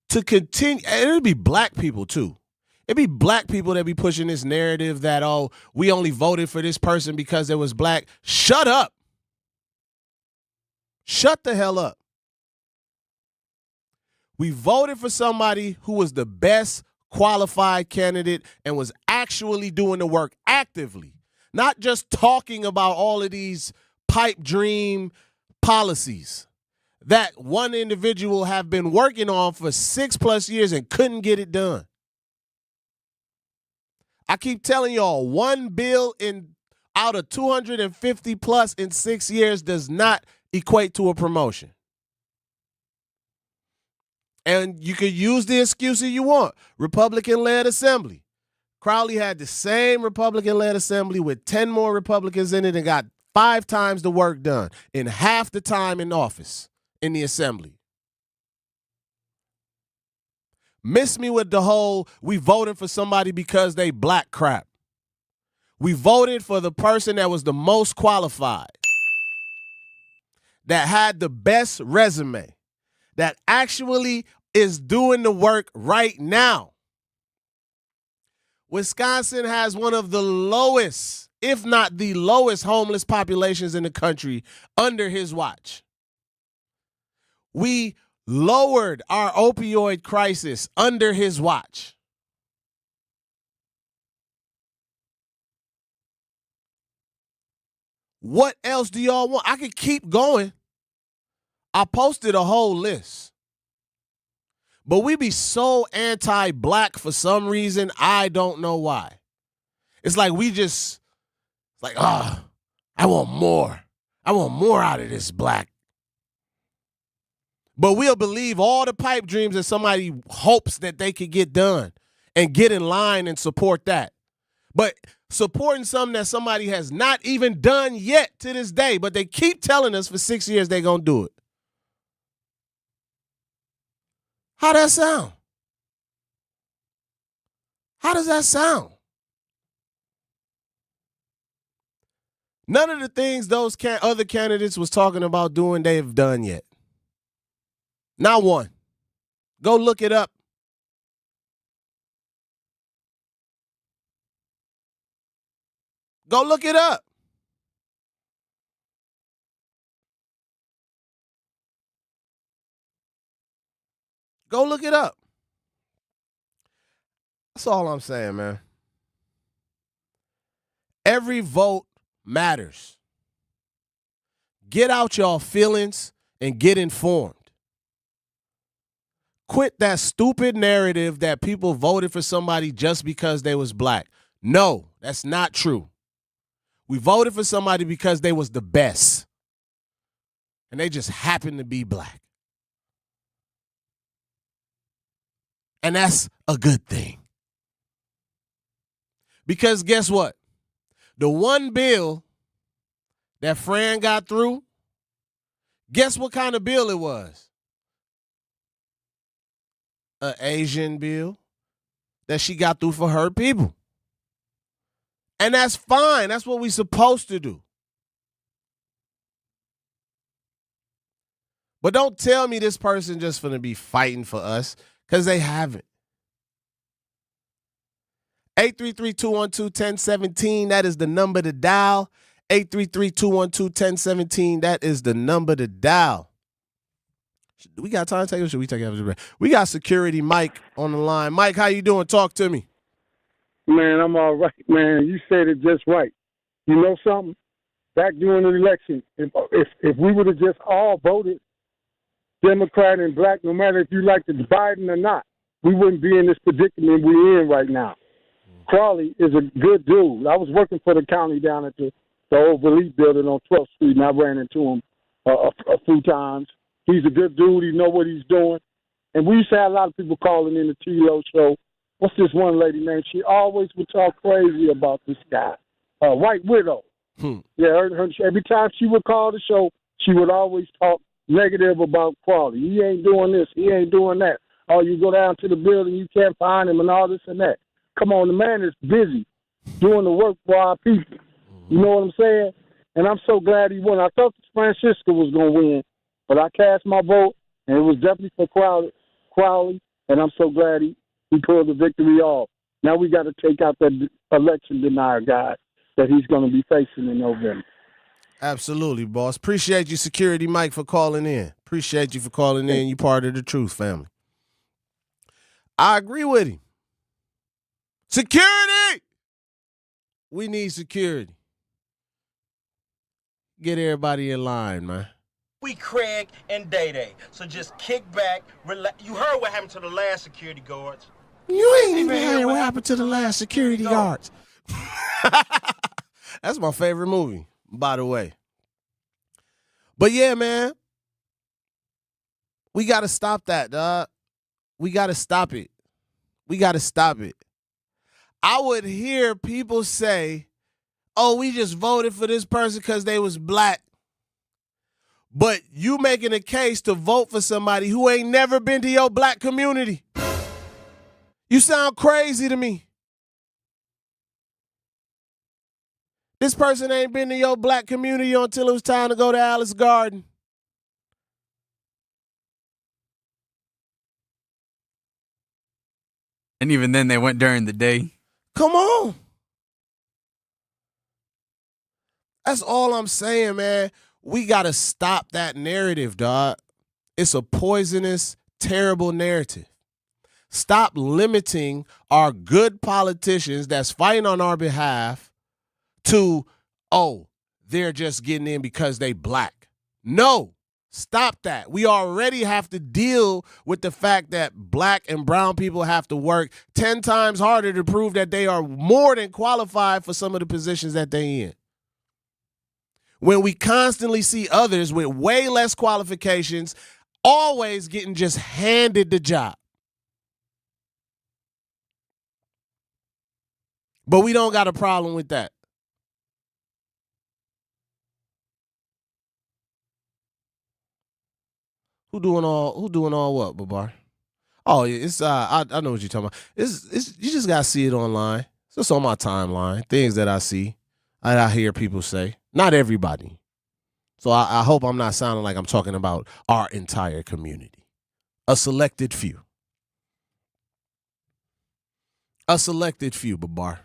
to continue, and it'd be black people too. It'd be black people that be pushing this narrative that, oh, we only voted for this person because it was black. Shut up. Shut the hell up. We voted for somebody who was the best qualified candidate and was actually doing the work actively, not just talking about all of these pipe dream policies that one individual have been working on for 6+ years and couldn't get it done. I keep telling y'all, one bill out of 250 plus in 6 years does not equate to a promotion. And you could use the excuses you want. Republican-led assembly. Crowley had the same Republican-led assembly with 10 more Republicans in it and got 5 times the work done in half the time in office in the assembly. Miss me with the whole, we voted for somebody because they black crap. We voted for the person that was the most qualified, that had the best resume, that actually is doing the work right now Wisconsin has one of the lowest, if not the lowest, homeless populations in the country under his watch. We lowered our opioid crisis under his watch. What else do y'all want? I could keep going. I posted a whole list. But we be so anti-black for some reason. I don't know why. It's like we just, I want more. I want more out of this black. But we'll believe all the pipe dreams that somebody hopes that they could get done and get in line and support that. But supporting something that somebody has not even done yet to this day, but they keep telling us for 6 years they're going to do it. How that sound? How does that sound? None of the things those other candidates was talking about doing, they have done yet. Not one. Go look it up. Go look it up. Go look it up. That's all I'm saying, man. Every vote matters. Get out y'all feelings and get informed. Quit that stupid narrative that people voted for somebody just because they was black. No, that's not true. We voted for somebody because they was the best. And they just happened to be black. And that's a good thing. Because guess what? The one bill that Fran got through, guess what kind of bill it was? An Asian bill that she got through for her people. And that's fine. That's what we're supposed to do. But don't tell me this person just finna be fighting for us, because they haven't. 833-212-1017, that is the number to dial. 833-212-1017, that is the number to dial. Do we got time to take it, or should we take it after the break? We got Security Mike on the line. Mike, how you doing? Talk to me. Man, I'm all right, man. You said it just right. You know something? Back during the election, if we would have just all voted Democrat and black, no matter if you liked Biden or not, we wouldn't be in this predicament we're in right now. Crawley is a good dude. I was working for the county down at the old Elite building on 12th Street, and I ran into him a few times. He's a good dude. He know what he's doing. And we used to have a lot of people calling in the TLO show. What's this one lady named? She always would talk crazy about this guy, White Widow. Yeah, every time she would call the show, she would always talk negative about Crawley. He ain't doing this. He ain't doing that. Oh, you go down to the building, you can't find him and all this and that. Come on, the man is busy doing the work for our people. You know what I'm saying? And I'm so glad he won. I thought Francisco was going to win, but I cast my vote, and it was definitely for Crowley, and I'm so glad he pulled the victory off. Now we got to take out that election denier guy that he's going to be facing in November. Absolutely, boss. Appreciate you, Security Mike, for calling in. Appreciate you for calling in. You part of the truth, family. I agree with him. Security! We need security. Get everybody in line, man. We Craig and Day Day. So just kick back, relax. You heard what happened to the last security guards. You ain't even heard what happened to the last security guards. That's my favorite movie, by the way. But yeah, man. We got to stop that, dog. We got to stop it. We got to stop it. I would hear people say, oh, we just voted for this person because they was black. But you making a case to vote for somebody who ain't never been to your black community. You sound crazy to me. This person ain't been to your black community until it was time to go to Alice Garden. And even then, they went during the day. Come on. That's all I'm saying, man. We got to stop that narrative, dog. It's a poisonous, terrible narrative. Stop limiting our good politicians that's fighting on our behalf to, oh, they're just getting in because they black. No, stop that. We already have to deal with the fact that black and brown people have to work 10 times harder to prove that they are more than qualified for some of the positions that they're in. When we constantly see others with way less qualifications always getting just handed the job. But we don't got a problem with that. Who doing all what, Babar? Oh, it's I know what you're talking about. It's you just gotta see it online. It's just on my timeline. Things that I see, I hear people say. Not everybody. So I hope I'm not sounding like I'm talking about our entire community. A selected few. A selected few, Babar.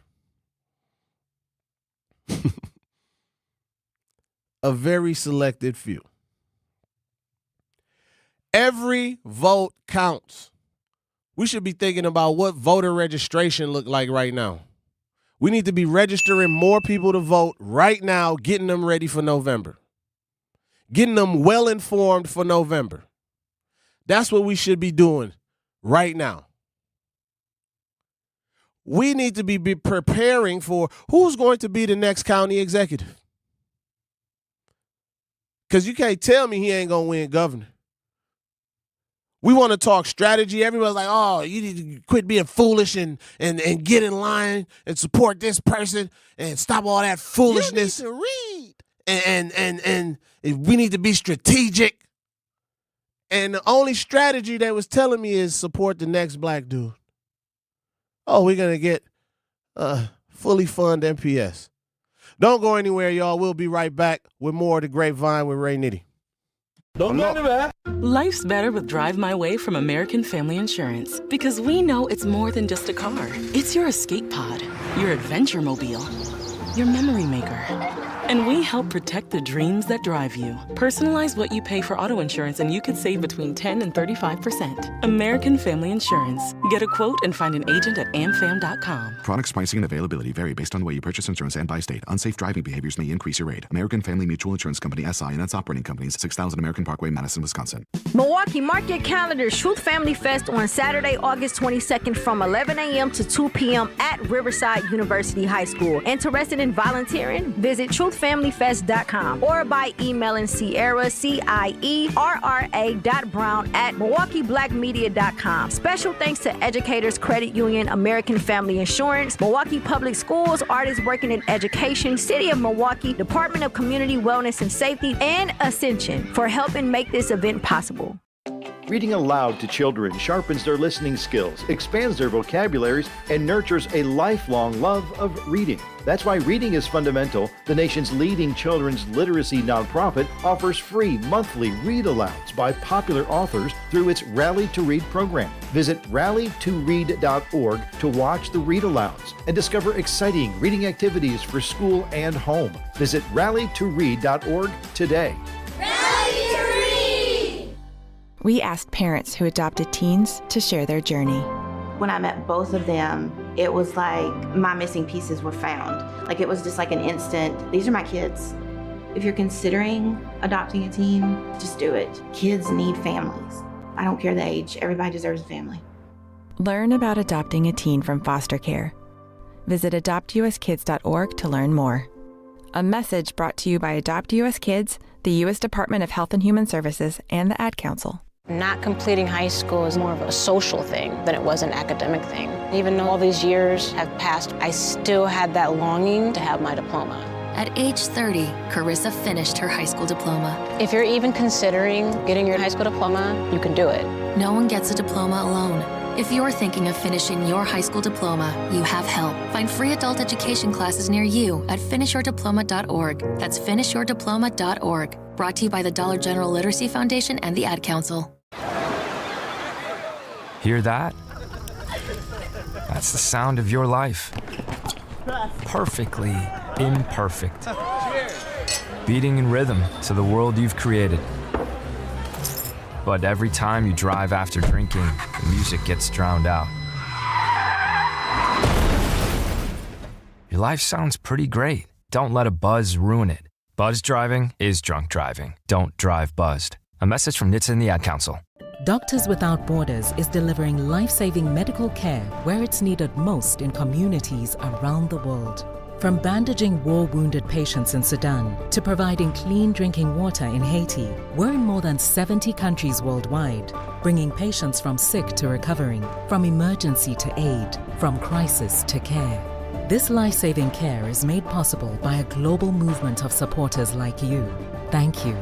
A very selected few. Every vote counts. We should be thinking about what voter registration look like right now. We need to be registering more people to vote right now, getting them ready for November. Getting them well informed for November. That's what we should be doing right now. We need to be preparing for who's going to be the next county executive. Because you can't tell me he ain't going to win governor. We want to talk strategy. Everybody's like, oh, you need to quit being foolish and get in line and support this person and stop all that foolishness. You need to read. And we need to be strategic. And the only strategy they was telling me is support the next black dude. Oh, we're going to get fully fund MPS. Don't go anywhere, y'all. We'll be right back with more of the Grapevine with Ray Nitty. Don't go anywhere. Life's better with Drive My Way from American Family Insurance. Because we know it's more than just a car. It's your escape pod, your adventure mobile, your memory maker. And we help protect the dreams that drive you. Personalize what you pay for auto insurance and you could save between 10 and 35%. American Family Insurance. Get a quote and find an agent at amfam.com. Products pricing and availability vary based on the way you purchase insurance and by state. Unsafe driving behaviors may increase your rate. American Family Mutual Insurance Company, SI, and its operating companies, 6000 American Parkway, Madison, Wisconsin. Milwaukee, mark your calendars. Truth Family Fest on Saturday, August 22nd from 11 a.m. to 2 p.m. at Riverside University High School. Interested in volunteering? Visit truthfamilyfest.com or by emailing Sierra, CIERRA.brown@MilwaukeeBlackMedia.com. Special thanks to Educators Credit Union, American Family Insurance, Milwaukee Public Schools, Artists Working in Education, City of Milwaukee, Department of Community Wellness and Safety, and Ascension for helping make this event possible. Reading aloud to children sharpens their listening skills, expands their vocabularies, and nurtures a lifelong love of reading. That's why Reading is Fundamental, the nation's leading children's literacy nonprofit, offers free monthly read-alouds by popular authors through its Rally to Read program. Visit rallytoread.org to watch the read-alouds and discover exciting reading activities for school and home. Visit rallytoread.org today. We asked parents who adopted teens to share their journey. When I met both of them, it was like my missing pieces were found. Like it was just like an instant, these are my kids. If you're considering adopting a teen, just do it. Kids need families. I don't care the age, everybody deserves a family. Learn about adopting a teen from foster care. Visit adoptuskids.org to learn more. A message brought to you by Adopt US Kids, the U.S. Department of Health and Human Services, and the Ad Council. Not completing high school is more of a social thing than it was an academic thing. Even though all these years have passed, I still had that longing to have my diploma. At age 30, Carissa finished her high school diploma. If you're even considering getting your high school diploma, you can do it. No one gets a diploma alone. If you're thinking of finishing your high school diploma, you have help. Find free adult education classes near you at finishyourdiploma.org. That's finishyourdiploma.org. Brought to you by the Dollar General Literacy Foundation and the Ad Council. Hear that? That's the sound of your life. perfectly imperfect. Beating in rhythm to the world you've created. But every time you drive after drinking, the music gets drowned out. Your life sounds pretty great. Don't let a buzz ruin it. Buzz driving is drunk driving. Don't drive buzzed. A message from NHTSA and the Ad Council. Doctors Without Borders is delivering life-saving medical care where it's needed most in communities around the world. From bandaging war-wounded patients in Sudan to providing clean drinking water in Haiti, we're in more than 70 countries worldwide, bringing patients from sick to recovering, from emergency to aid, from crisis to care. This life-saving care is made possible by a global movement of supporters like you. Thank you.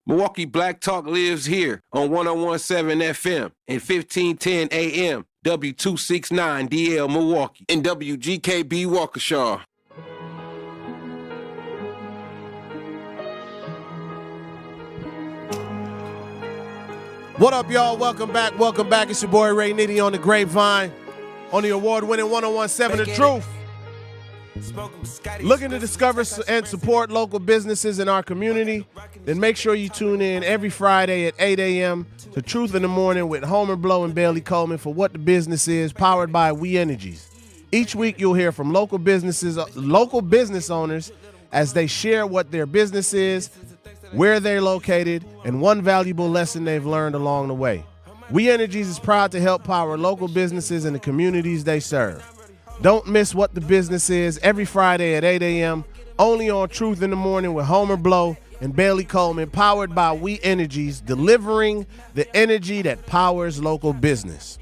Milwaukee Black Talk lives here on 101.7 FM and 1510 AM, W269DL Milwaukee, and WGKB Waukesha. What up, y'all? Welcome back. Welcome back. It's your boy Ray Nitty on the Grapevine on the award-winning 101.7 The Truth. Looking to discover and support local businesses in our community? Then make sure you tune in every Friday at 8 a.m. to Truth in the Morning with Homer Blow and Bailey Coleman for What the Business Is, powered by We Energies. Each week you'll hear from local business owners as they share what their business is, where they're located, and one valuable lesson they've learned along the way. We Energies is proud to help power local businesses in the communities they serve. Don't miss What the Business Is every Friday at 8 a.m. only on Truth in the Morning with Homer Blow and Bailey Coleman, powered by We Energies, delivering the energy that powers local business.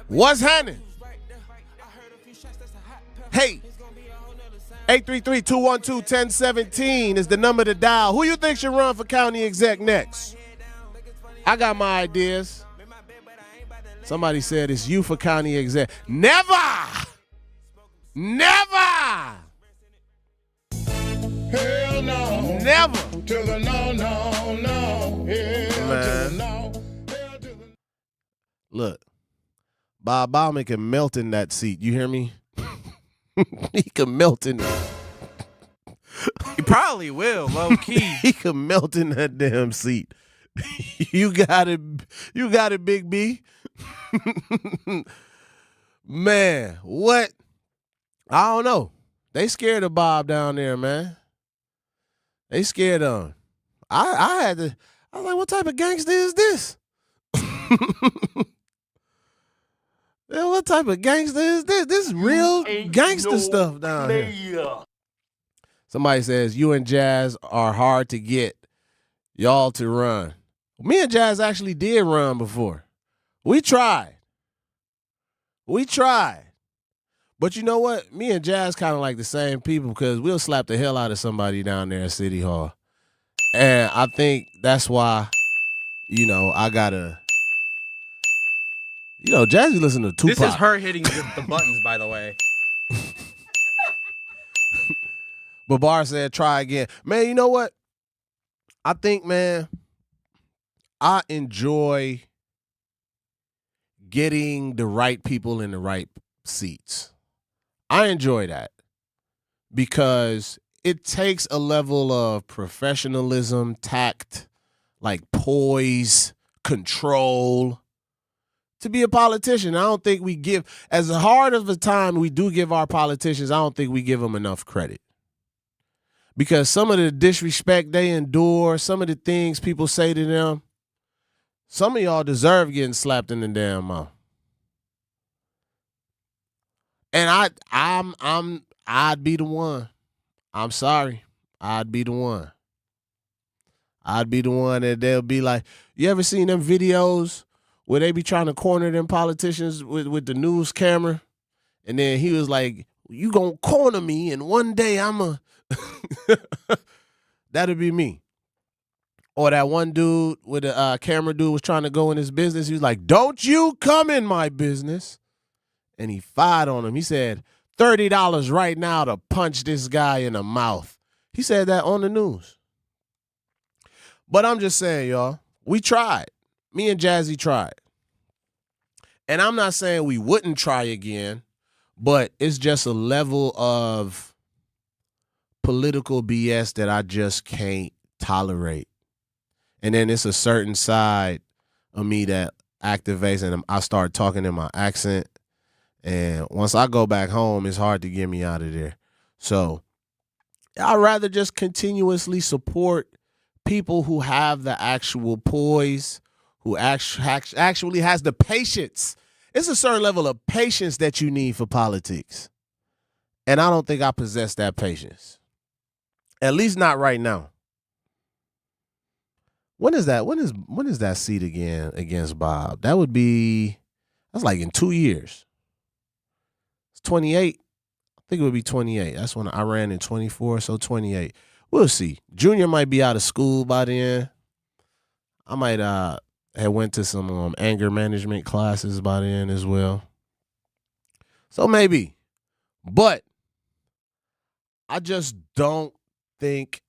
What's happening? Hey, 833-212-1017 is the number to dial. Who you think should run for county exec next? I got my ideas. Somebody said it's you for county exec. Never! Never! Hell no. Never. To the no, no, no. Hell Man. to the no. Look, Bob Bauman can melt in that seat. You hear me? He can melt in it. He probably will, low key. He can melt in that damn seat. You got it, Big B. Man, what? I don't know. They scared of Bob down there, man. They scared of him. I was like, what type of gangster is this? Man, what type of gangster is this? This is real gangster stuff down here. Somebody says, you and Jazz are hard to get y'all to run. Me and Jazz actually did run before. We tried. But you know what? Me and Jazz kind of like the same people because we'll slap the hell out of somebody down there at City Hall. And I think that's why, I gotta, Jazzy listen to Tupac. This is her hitting the buttons, by the way. Babar said, try again. Man, you know what? I think, man, I enjoy getting the right people in the right seats. I enjoy that because it takes a level of professionalism, tact, like poise, control to be a politician. I don't think we give, as hard of a time we do give our politicians, I don't think we give them enough credit. Because some of the disrespect they endure, some of the things people say to them, some of y'all deserve getting slapped in the damn mouth. And I'd be the one. I'm sorry. I'd be the one. I'd be the one that they'll be like, you ever seen them videos where they be trying to corner them politicians with the news camera? And then he was like, you gonna corner me and one day that'd be me. Or that one dude with a camera dude was trying to go in his business. He was like, don't you come in my business. And he fired on him. He said, $30 right now to punch this guy in the mouth. He said that on the news. But I'm just saying, y'all, we tried. Me and Jazzy tried. And I'm not saying we wouldn't try again, but it's just a level of political BS that I just can't tolerate. And then it's a certain side of me that activates, and I start talking in my accent. And once I go back home, it's hard to get me out of there. So I'd rather just continuously support people who have the actual poise, who actually has the patience. It's a certain level of patience that you need for politics. And I don't think I possess that patience. At least not right now. When is that? When is that seat again against Bob? That's like in 2 years. It's 28. I think it would be 28. That's when I ran in 24, so 28. We'll see. Junior might be out of school by then. I might have went to some anger management classes by then as well. So maybe. But I just don't think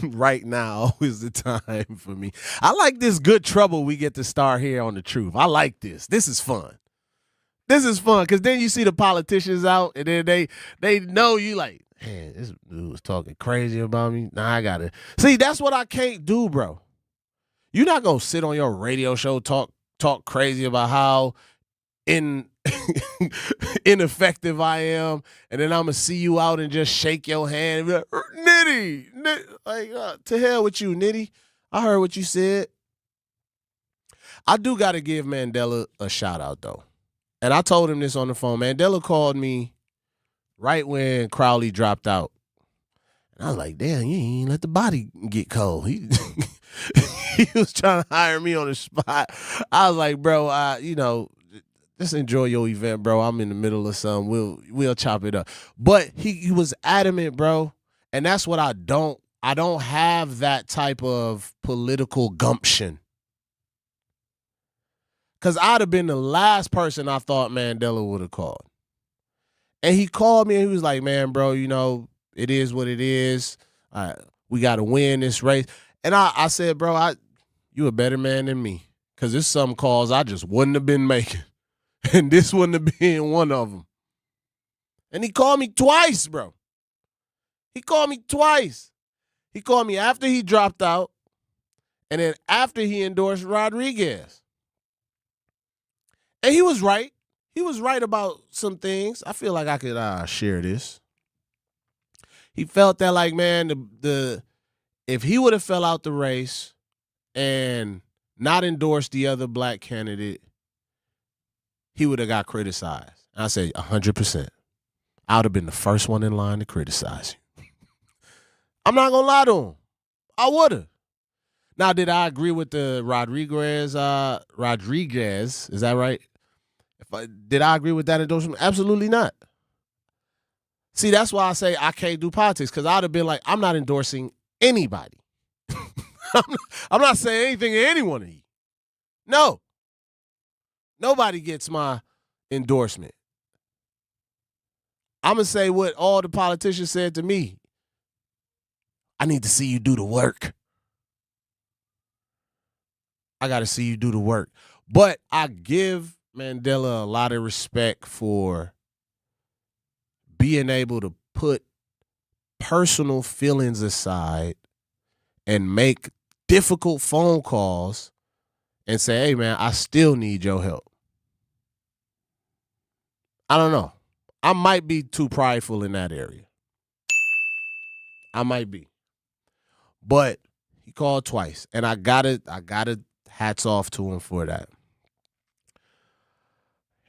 right now is the time for me. I like this good trouble we get to start here on The Truth. I like this. This is fun. This is fun because then you see the politicians out and then they know you like, man, this dude was talking crazy about me. Nah, I got to. See, that's what I can't do, bro. You're not going to sit on your radio show talk crazy about how ineffective I am, and then I'm going to see you out and just shake your hand and be like, Nitty. Like, to hell with you, Nitty. I heard what you said. I do got to give Mandela a shout out, though. And I told him this on the phone. Mandela called me right when Crowley dropped out. And I was like, damn, you ain't let the body get cold. He was trying to hire me on the spot. I was like, bro, just enjoy your event, bro. I'm in the middle of something. We'll chop it up. But he was adamant, bro. And that's what I don't have that type of political gumption. Because I'd have been the last person I thought Mandela would have called. And he called me and he was like, man, bro, it is what it is. We got to win this race. And I said, bro, you a better man than me. Because there's some calls I just wouldn't have been making. And this wouldn't have been one of them. And he called me twice, bro. He called me twice. He called me after he dropped out and then after he endorsed Rodriguez. And he was right. He was right about some things. I feel like I could share this. He felt that, like, man, if he would have fell out the race and not endorsed the other black candidate, he would have got criticized. And I said 100%. I would have been the first one in line to criticize you. I'm not going to lie to him. I would have. Now, did I agree with the Rodriguez? Is that right? Did I agree with that endorsement? Absolutely not. See, that's why I say I can't do politics, because I'd have been like, I'm not endorsing anybody. I'm not saying anything to any one of you. No. Nobody gets my endorsement. I'm going to say what all the politicians said to me. I need to see you do the work. I got to see you do the work. But I give Mandela a lot of respect for being able to put personal feelings aside and make difficult phone calls and say, hey, man, I still need your help. I don't know. I might be too prideful in that area. I might be. But he called twice, and I gotta hats off to him for that.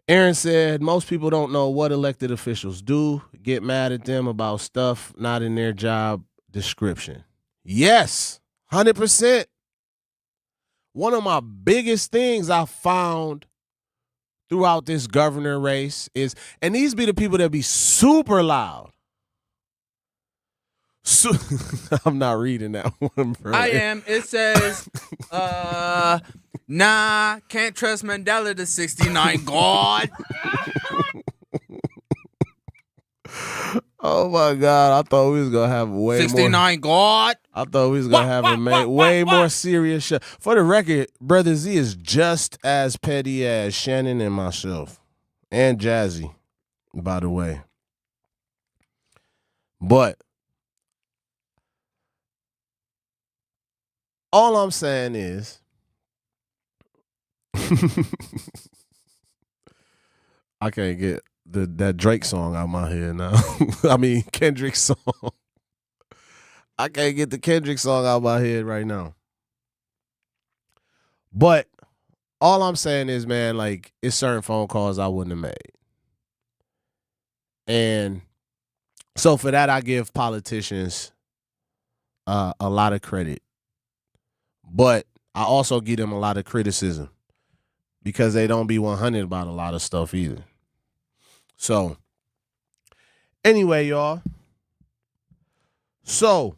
Aaron said, most people don't know what elected officials do, get mad at them about stuff not in their job description. Yes, 100%. One of my biggest things I found throughout this governor race is, and these be the people that be super loud. I'm not reading that one, bro. I am. It says, nah, can't trust Mandela to 69 God. Oh my God! I thought we was gonna have way 69 God. I thought we was gonna have a way more serious show. For the record, Brother Z is just as petty as Shannon and myself, and Jazzy, by the way. But all I'm saying is, I can't get that Drake song out my head now. I mean Kendrick song. I can't get the Kendrick song out my head right now. But all I'm saying is, man, like, it's certain phone calls I wouldn't have made. And so for that, I give politicians a lot of credit. But I also give them a lot of criticism because they don't be 100 about a lot of stuff either. So, anyway, y'all. So,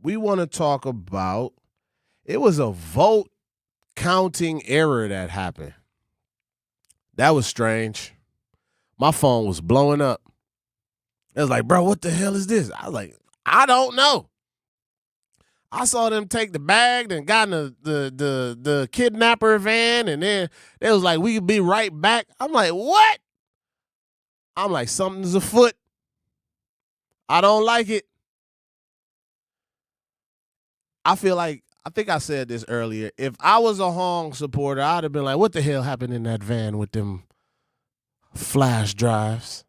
we want to talk about, it was a vote counting error that happened. That was strange. My phone was blowing up. It was like, bro, what the hell is this? I was like, I don't know. I saw them take the bag and got in the kidnapper van, and then they was like, we could be right back. I'm like, what? I'm like, something's afoot. I don't like it. I feel like, I think I said this earlier, if I was a Hong supporter, I'd have been like, what the hell happened in that van with them flash drives?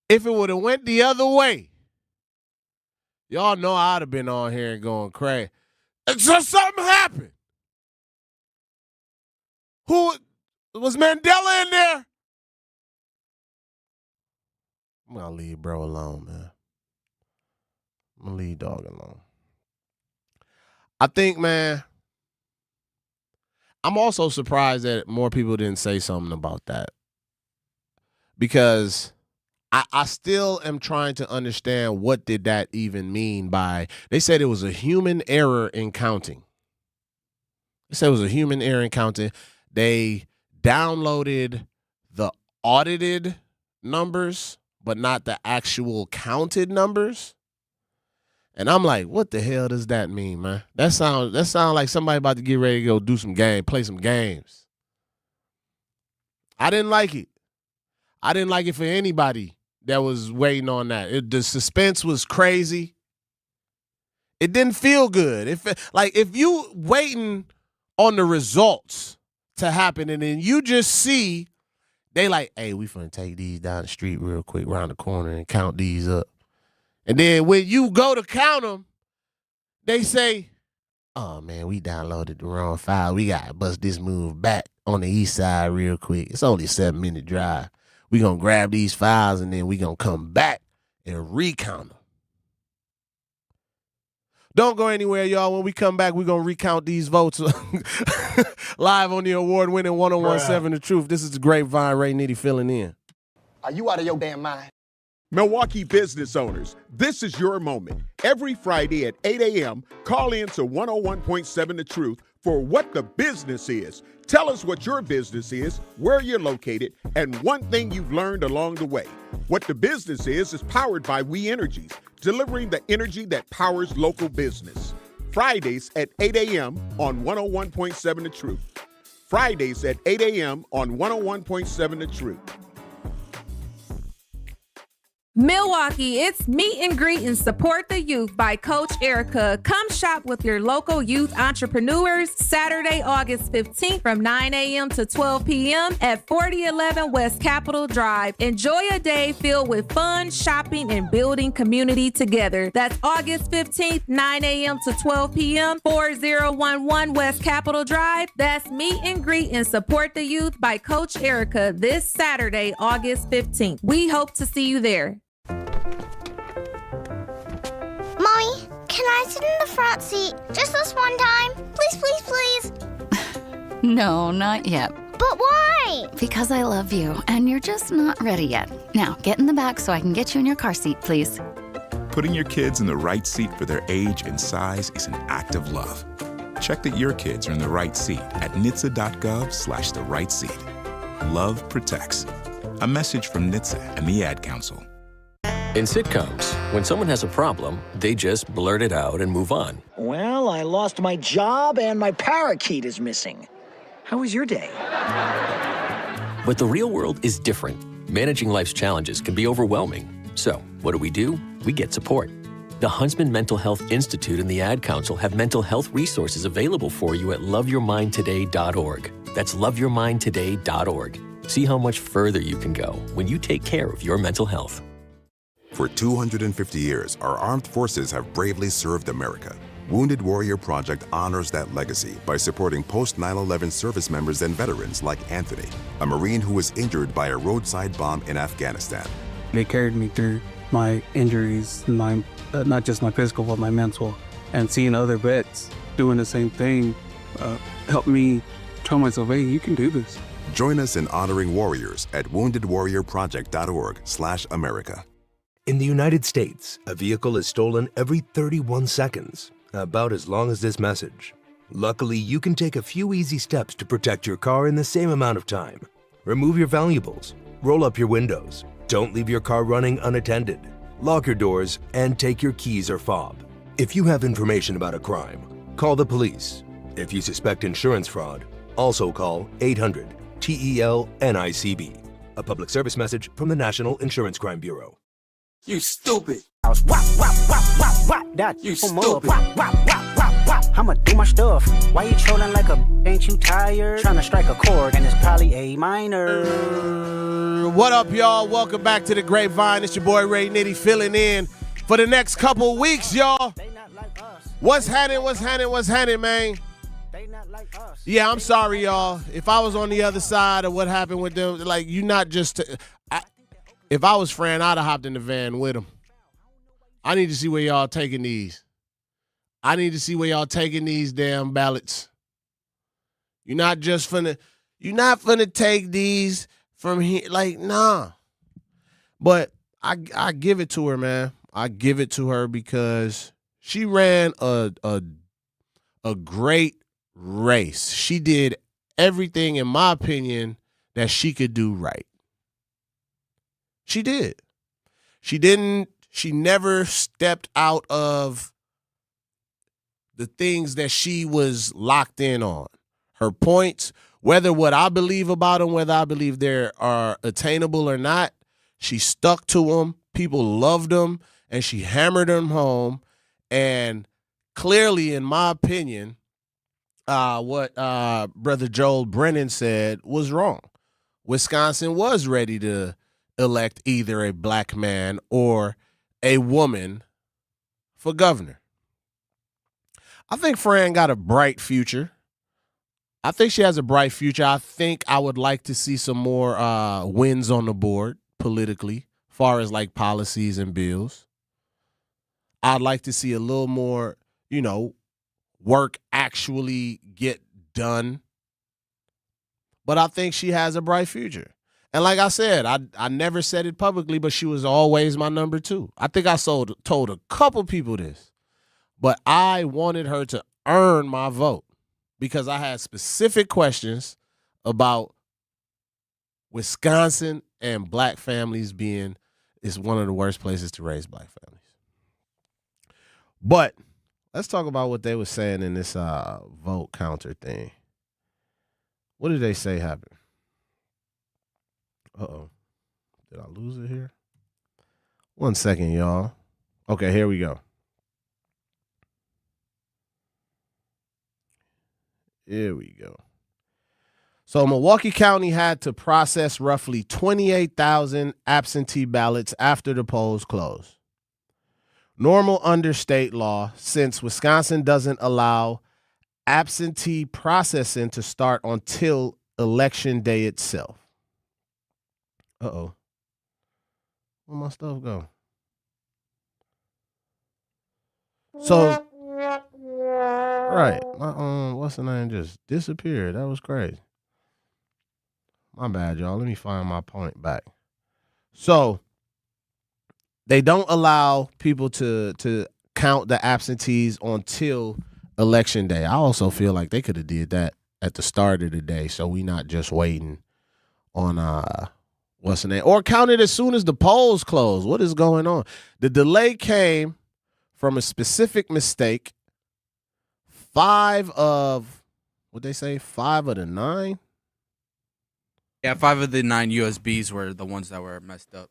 If it would have went the other way, y'all know I'd have been on here and going crazy. So something happened. Who was Mandela in there? I'm gonna leave bro alone, man. I'm gonna leave dog alone. I think, man, I'm also surprised that more people didn't say something about that. Because I still am trying to understand what did that even mean by, they said it was a human error in counting. They said it was a human error in counting. They downloaded the audited numbers, but not the actual counted numbers. And I'm like, what the hell does that mean, man? That sound like somebody about to get ready to go do some play some games. I didn't like it. I didn't like it for anybody that was waiting on that. The suspense was crazy. It didn't feel good. If you waiting on the results to happen and then you just see they like, hey, we finna take these down the street real quick, around the corner and count these up. And then when you go to count them, they say, oh, man, we downloaded the wrong file. We got to bust this move back on the east side real quick. It's only a 7-minute drive. We going to grab these files and then we going to come back and recount them. Don't go anywhere, y'all. When we come back, we're going to recount these votes live on the award-winning 101.7 The Truth. This is the Grapevine. Ray Nitty filling in. Are you out of your damn mind? Milwaukee business owners, this is your moment. Every Friday at 8 a.m., call in to 101.7 The Truth for What the Business Is. Tell us what your business is, where you're located, and one thing you've learned along the way. What the Business is powered by We Energies, delivering the energy that powers local business. Fridays at 8 a.m. on 101.7 The Truth. Fridays at 8 a.m. on 101.7 The Truth. Milwaukee, it's Meet and Greet and Support the Youth by Coach Erica. Come shop with your local youth entrepreneurs Saturday, August 15th from 9 a.m. to 12 p.m. at 4011 West Capitol Drive. Enjoy a day filled with fun, shopping, and building community together. That's August 15th, 9 a.m. to 12 p.m. 4011 West Capitol Drive. That's Meet and Greet and Support the Youth by Coach Erica this Saturday, August 15th. We hope to see you there. Mommy, can I sit in the front seat just this one time? Please, please, please. No, not yet. But why? Because I love you, and you're just not ready yet. Now, get in the back so I can get you in your car seat, please. Putting your kids in the right seat for their age and size is an act of love. Check that your kids are in the right seat at nhtsa.gov/the right seat. Love protects. A message from NHTSA and the Ad Council. In sitcoms, when someone has a problem, they just blurt it out and move on. Well, I lost my job and my parakeet is missing. How was your day? But the real world is different. Managing life's challenges can be overwhelming. So, what do? We get support. The Huntsman Mental Health Institute and the Ad Council have mental health resources available for you at loveyourmindtoday.org. That's loveyourmindtoday.org. See how much further you can go when you take care of your mental health. For 250 years, our armed forces have bravely served America. Wounded Warrior Project honors that legacy by supporting post-9/11 service members and veterans like Anthony, a Marine who was injured by a roadside bomb in Afghanistan. They carried me through my injuries, not just my physical, but my mental. And seeing other vets doing the same thing helped me tell myself, hey, you can do this. Join us in honoring warriors at woundedwarriorproject.org/America. In the United States, a vehicle is stolen every 31 seconds, about as long as this message. Luckily, you can take a few easy steps to protect your car in the same amount of time. Remove your valuables, roll up your windows, don't leave your car running unattended, lock your doors, and take your keys or fob. If you have information about a crime, call the police. If you suspect insurance fraud, also call 800-TEL-NICB. A public service message from the National Insurance Crime Bureau. You stupid. I was wop. That you stupid. I'ma do my stuff. Why you trolling like a ain't you tired? Trying to strike a chord and it's probably A minor. What up, y'all? Welcome back to the Grapevine. It's your boy Ray Nitty filling in for the next couple weeks, y'all. What's happening, man? Yeah, I'm sorry, y'all. If I was on the other side of what happened with them, like, you not just... if I was Fran, I'd have hopped in the van with them. I need to see where y'all taking these. I need to see where y'all taking these damn ballots. You're not finna take these from here. Like, nah. But I give it to her, man. I give it to her because she ran a great race. She did everything, in my opinion, that she could do right. She did. She never stepped out of the things that she was locked in on. Her points, whether what I believe about them, whether I believe they are attainable or not, she stuck to them. People loved them, and she hammered them home. And clearly, in my opinion, what Brother Joel Brennan said was wrong. Wisconsin was ready to elect either a black man or a woman for governor. I think Fran got a bright future. I think she has a bright future. I think I would like to see some more wins on the board politically, far as like policies and bills. I'd like to see a little more, work actually get done. But I think she has a bright future. And like I said, I never said it publicly, but she was always my number 2. I think I told a couple people this. But I wanted her to earn my vote because I had specific questions about Wisconsin and black families is one of the worst places to raise black families. But let's talk about what they were saying in this vote counter thing. What did they say happened? Uh-oh. Did I lose it here? 1 second, y'all. Okay, here we go. Here we go. So Milwaukee County had to process roughly 28,000 absentee ballots after the polls closed. Normal under state law, since Wisconsin doesn't allow absentee processing to start until Election Day itself. Uh-oh. Where'd my stuff go? So, right. My, what's the name just disappeared. That was crazy. My bad, y'all. Let me find my point back. So, they don't allow people to count the absentees until Election Day. I also feel like they could have did that at the start of the day, so we not just waiting on what's the name, or count it as soon as the polls close. What is going on? The delay came from a specific mistake. 5 of the 9. Yeah, 5 of the 9 USBs were the ones that were messed up.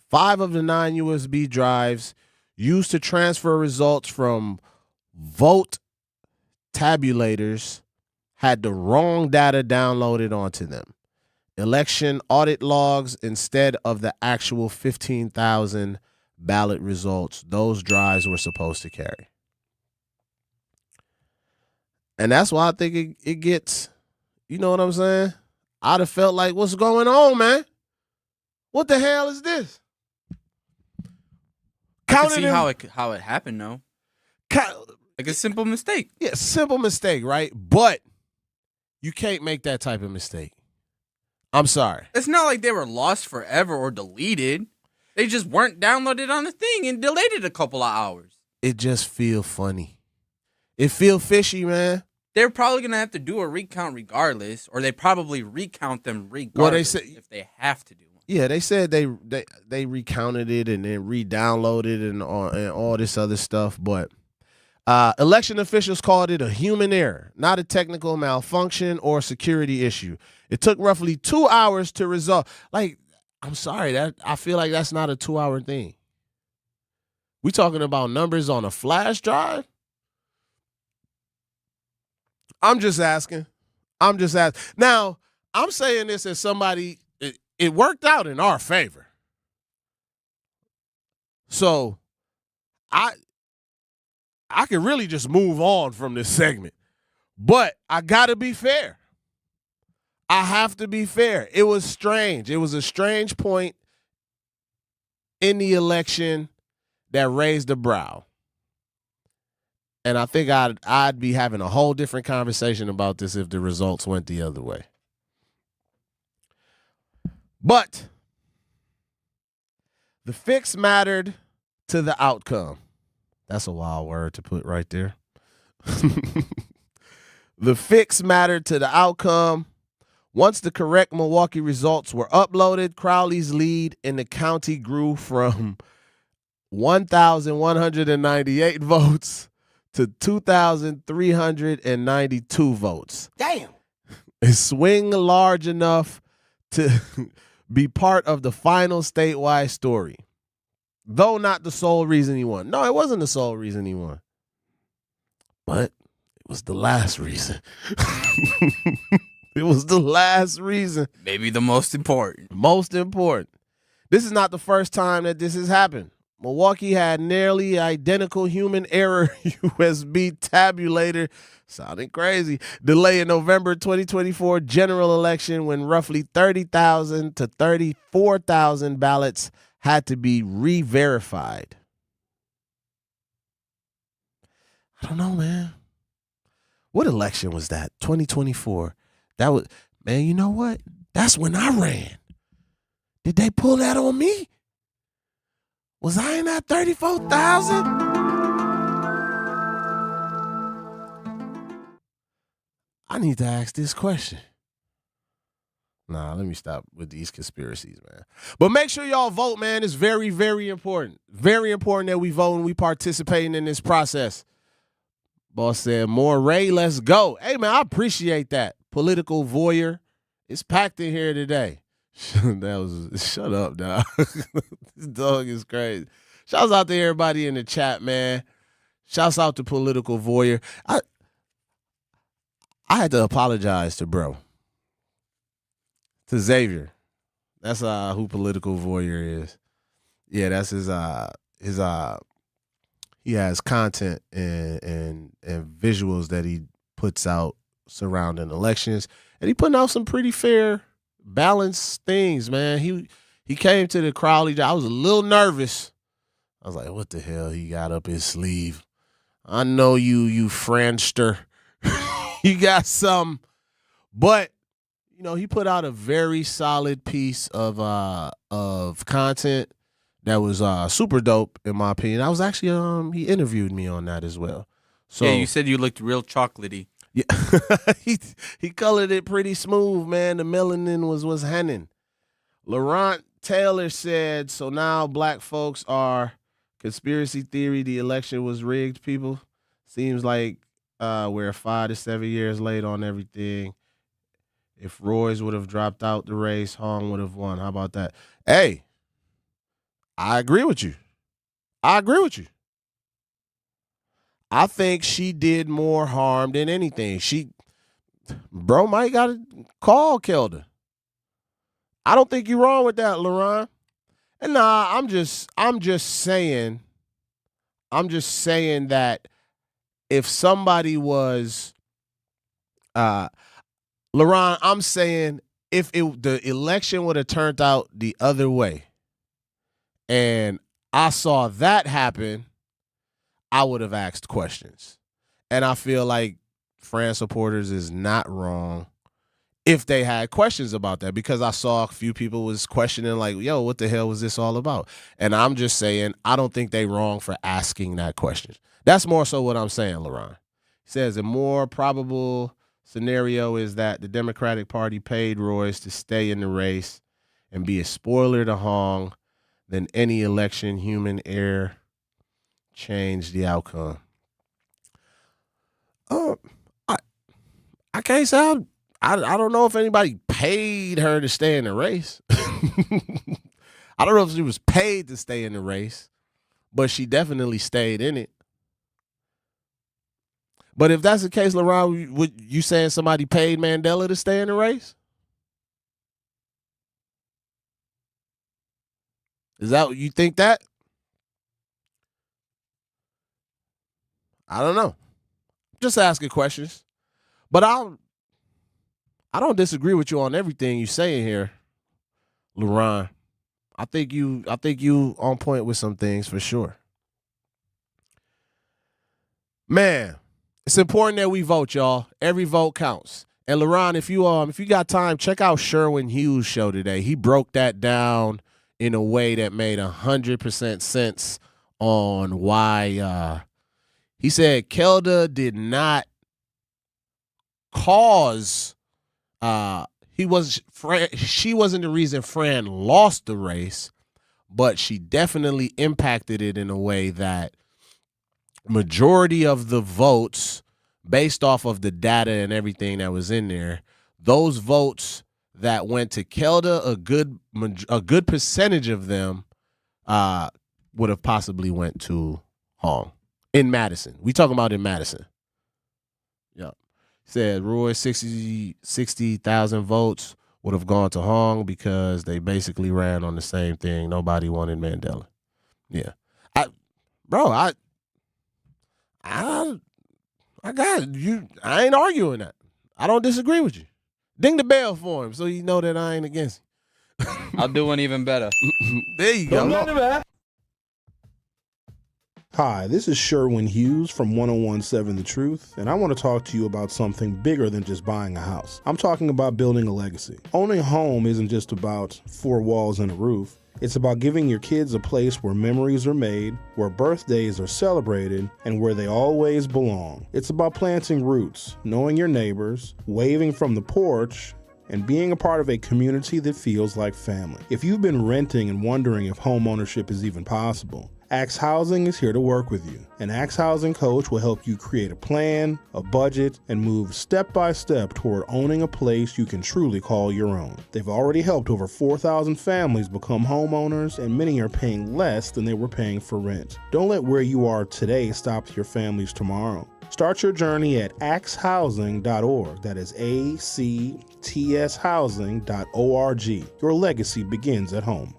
5 of the 9 USB drives used to transfer results from vote tabulators had the wrong data downloaded onto them. Election audit logs instead of the actual 15,000 ballot results those drives were supposed to carry. And that's why I think it gets, you know what I'm saying? I'd have felt like, what's going on, man? What the hell is this? I can see how it happened, though. Like a simple mistake. Yeah, simple mistake, right? But you can't make that type of mistake. I'm sorry. It's not like they were lost forever or deleted. They just weren't downloaded on the thing and delayed it a couple of hours. It just feel funny. It feel fishy, man. They're probably going to have to do a recount regardless, or they probably recount them regardless if they have to do one. Yeah, they said they recounted it and then re-downloaded and all this other stuff, but election officials called it a human error, not a technical malfunction or security issue. It took roughly 2 hours to resolve. Like, I'm sorry, I feel like that's not a 2-hour thing. We talking about numbers on a flash drive? I'm just asking. Now, I'm saying this as somebody, it worked out in our favor. So I can really just move on from this segment. But I got to be fair. I have to be fair. It was strange. It was a strange point in the election that raised a brow. And I think I'd be having a whole different conversation about this if the results went the other way. But the fix mattered to the outcome. That's a wild word to put right there. The fix mattered to the outcome. Once the correct Milwaukee results were uploaded, Crowley's lead in the county grew from 1,198 votes to 2,392 votes. Damn. A swing large enough to be part of the final statewide story, though not the sole reason he won. No, it wasn't the sole reason he won, but it was the last reason. It was the last reason. Maybe the most important. Most important. This is not the first time that this has happened. Milwaukee had nearly identical human error USB tabulator, sounding crazy, delay in November 2024 general election when roughly 30,000 to 34,000 ballots had to be re-verified. I don't know, man. What election was that? 2024. That was, man, you know what? That's when I ran. Did they pull that on me? Was I in that 34,000? I need to ask this question. Nah, let me stop with these conspiracies, man. But make sure y'all vote, man. It's very, very important. Very important that we vote and we participating in this process. Boss said, more Ray, let's go. Hey, man, I appreciate that. Political voyeur. It's packed in here today. Shut up, dog. This dog is crazy. Shouts out to everybody in the chat, man. Shouts out to Political Voyeur. I had to apologize to bro. To Xavier. That's who Political Voyeur is. Yeah, that's his he has content and visuals that he puts out surrounding elections. And he putting out some pretty fair, balanced things, man. He came to the Crowley. I was a little nervous. I was like, what the hell he got up his sleeve? I know you Friendster. You got some. But, you know, he put out a very solid piece of content that was super dope, in my opinion. I was actually, he interviewed me on that as well. So yeah, you said you looked real chocolatey. Yeah, he colored it pretty smooth, man. The melanin was hanging. Laurent Taylor said, so now black folks are conspiracy theory. The election was rigged, people. Seems like we're 5 to 7 years late on everything. If Royce would have dropped out the race, Hong would have won. How about that? Hey, I agree with you. I think she did more harm than anything. Bro might got to call Kelda. I don't think you're wrong with that, Laurent. And nah, I'm just saying that if somebody was Laurent, I'm saying if the election would have turned out the other way and I saw that happen, I would have asked questions. And I feel like France supporters is not wrong if they had questions about that, because I saw a few people was questioning like, yo, what the hell was this all about? And I'm just saying, I don't think they wrong for asking that question. That's more so what I'm saying, Laurent. He says a more probable scenario is that the Democratic Party paid Royce to stay in the race and be a spoiler to Hong than any election human error changed the outcome. I can't say I don't know if anybody paid her to stay in the race. I don't know if she was paid to stay in the race, but she definitely stayed in it. But if that's the case, Laurent, would you saying somebody paid Mandela to stay in the race? Is that what you think that? I don't know. Just asking questions. But I don't disagree with you on everything you're saying here, Laurent. I think you on point with some things for sure. Man, it's important that we vote, y'all. Every vote counts. And Laurent, if you got time, check out Sherwin Hughes' show today. He broke that down in a way that made 100% sense on why he said Kelda did not cause she wasn't the reason Fran lost the race, but she definitely impacted it in a way that majority of the votes, based off of the data and everything that was in there, those votes that went to Kelda, a good percentage of them would have possibly went to Hong in Madison. We talking about in Madison. Yeah. Said Roy 60,000 votes would have gone to Hong because they basically ran on the same thing. Nobody wanted Mandela. Yeah. I got you. I ain't arguing that. I don't disagree with you. Ding the bell for him so you know that I ain't against you. I'll do one even better. There you go. Hi, this is Sherwin Hughes from 1017 The Truth, and I want to talk to you about something bigger than just buying a house. I'm talking about building a legacy. Owning a home isn't just about 4 walls and a roof. It's about giving your kids a place where memories are made, where birthdays are celebrated, and where they always belong. It's about planting roots, knowing your neighbors, waving from the porch, and being a part of a community that feels like family. If you've been renting and wondering if home ownership is even possible, Axe Housing is here to work with you. An Axe Housing coach will help you create a plan, a budget, and move step by step toward owning a place you can truly call your own. They've already helped over 4,000 families become homeowners, and many are paying less than they were paying for rent. Don't let where you are today stop your family's tomorrow. Start your journey at axehousing.org. That is ACTShousing.org. Your legacy begins at home.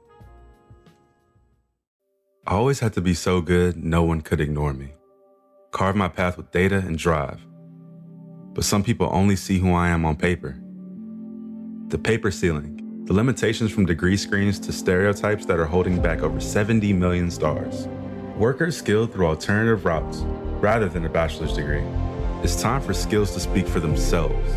I always had to be so good, no one could ignore me. Carve my path with data and drive. But some people only see who I am on paper. The paper ceiling, the limitations from degree screens to stereotypes that are holding back over 70 million stars. Workers skilled through alternative routes, rather than a bachelor's degree. It's time for skills to speak for themselves.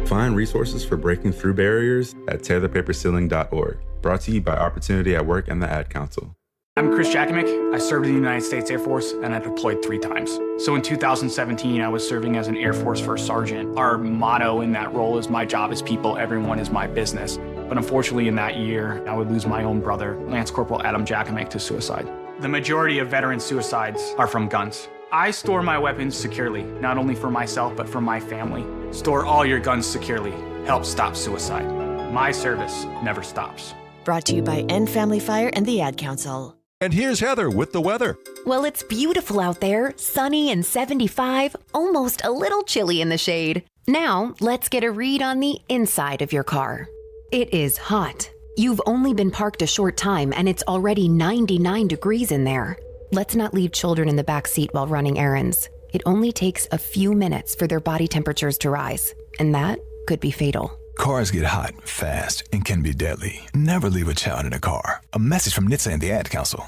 Find resources for breaking through barriers at tearthepaperceiling.org. Brought to you by Opportunity at Work and the Ad Council. I'm Chris Jakimick. I served in the United States Air Force and I deployed 3 times. So in 2017, I was serving as an Air Force First Sergeant. Our motto in that role is my job is people, everyone is my business. But unfortunately in that year, I would lose my own brother, Lance Corporal Adam Jakimick, to suicide. The majority of veteran suicides are from guns. I store my weapons securely, not only for myself, but for my family. Store all your guns securely. Help stop suicide. My service never stops. Brought to you by End Family Fire and the Ad Council. And here's Heather with the weather. Well, it's beautiful out there, sunny and 75, almost a little chilly in the shade. Now, let's get a read on the inside of your car. It is hot. You've only been parked a short time and it's already 99 degrees in there. Let's not leave children in the back seat while running errands. It only takes a few minutes for their body temperatures to rise, and that could be fatal. Cars get hot, fast, and can be deadly. Never leave a child in a car. A message from NHTSA and the Ad Council.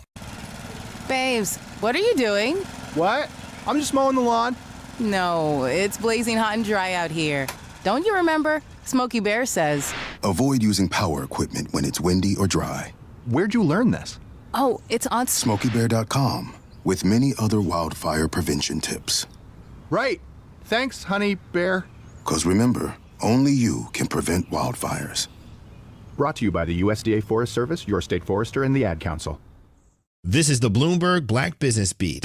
Babes, what are you doing? What? I'm just mowing the lawn. No, it's blazing hot and dry out here. Don't you remember? Smokey Bear says. Avoid using power equipment when it's windy or dry. Where'd you learn this? Oh, it's on SmokeyBear.com with many other wildfire prevention tips. Right. Thanks, honey bear. 'Cause remember, only you can prevent wildfires. Brought to you by the USDA Forest Service, your state forester, and the Ad Council. This is the Bloomberg Black Business Beat.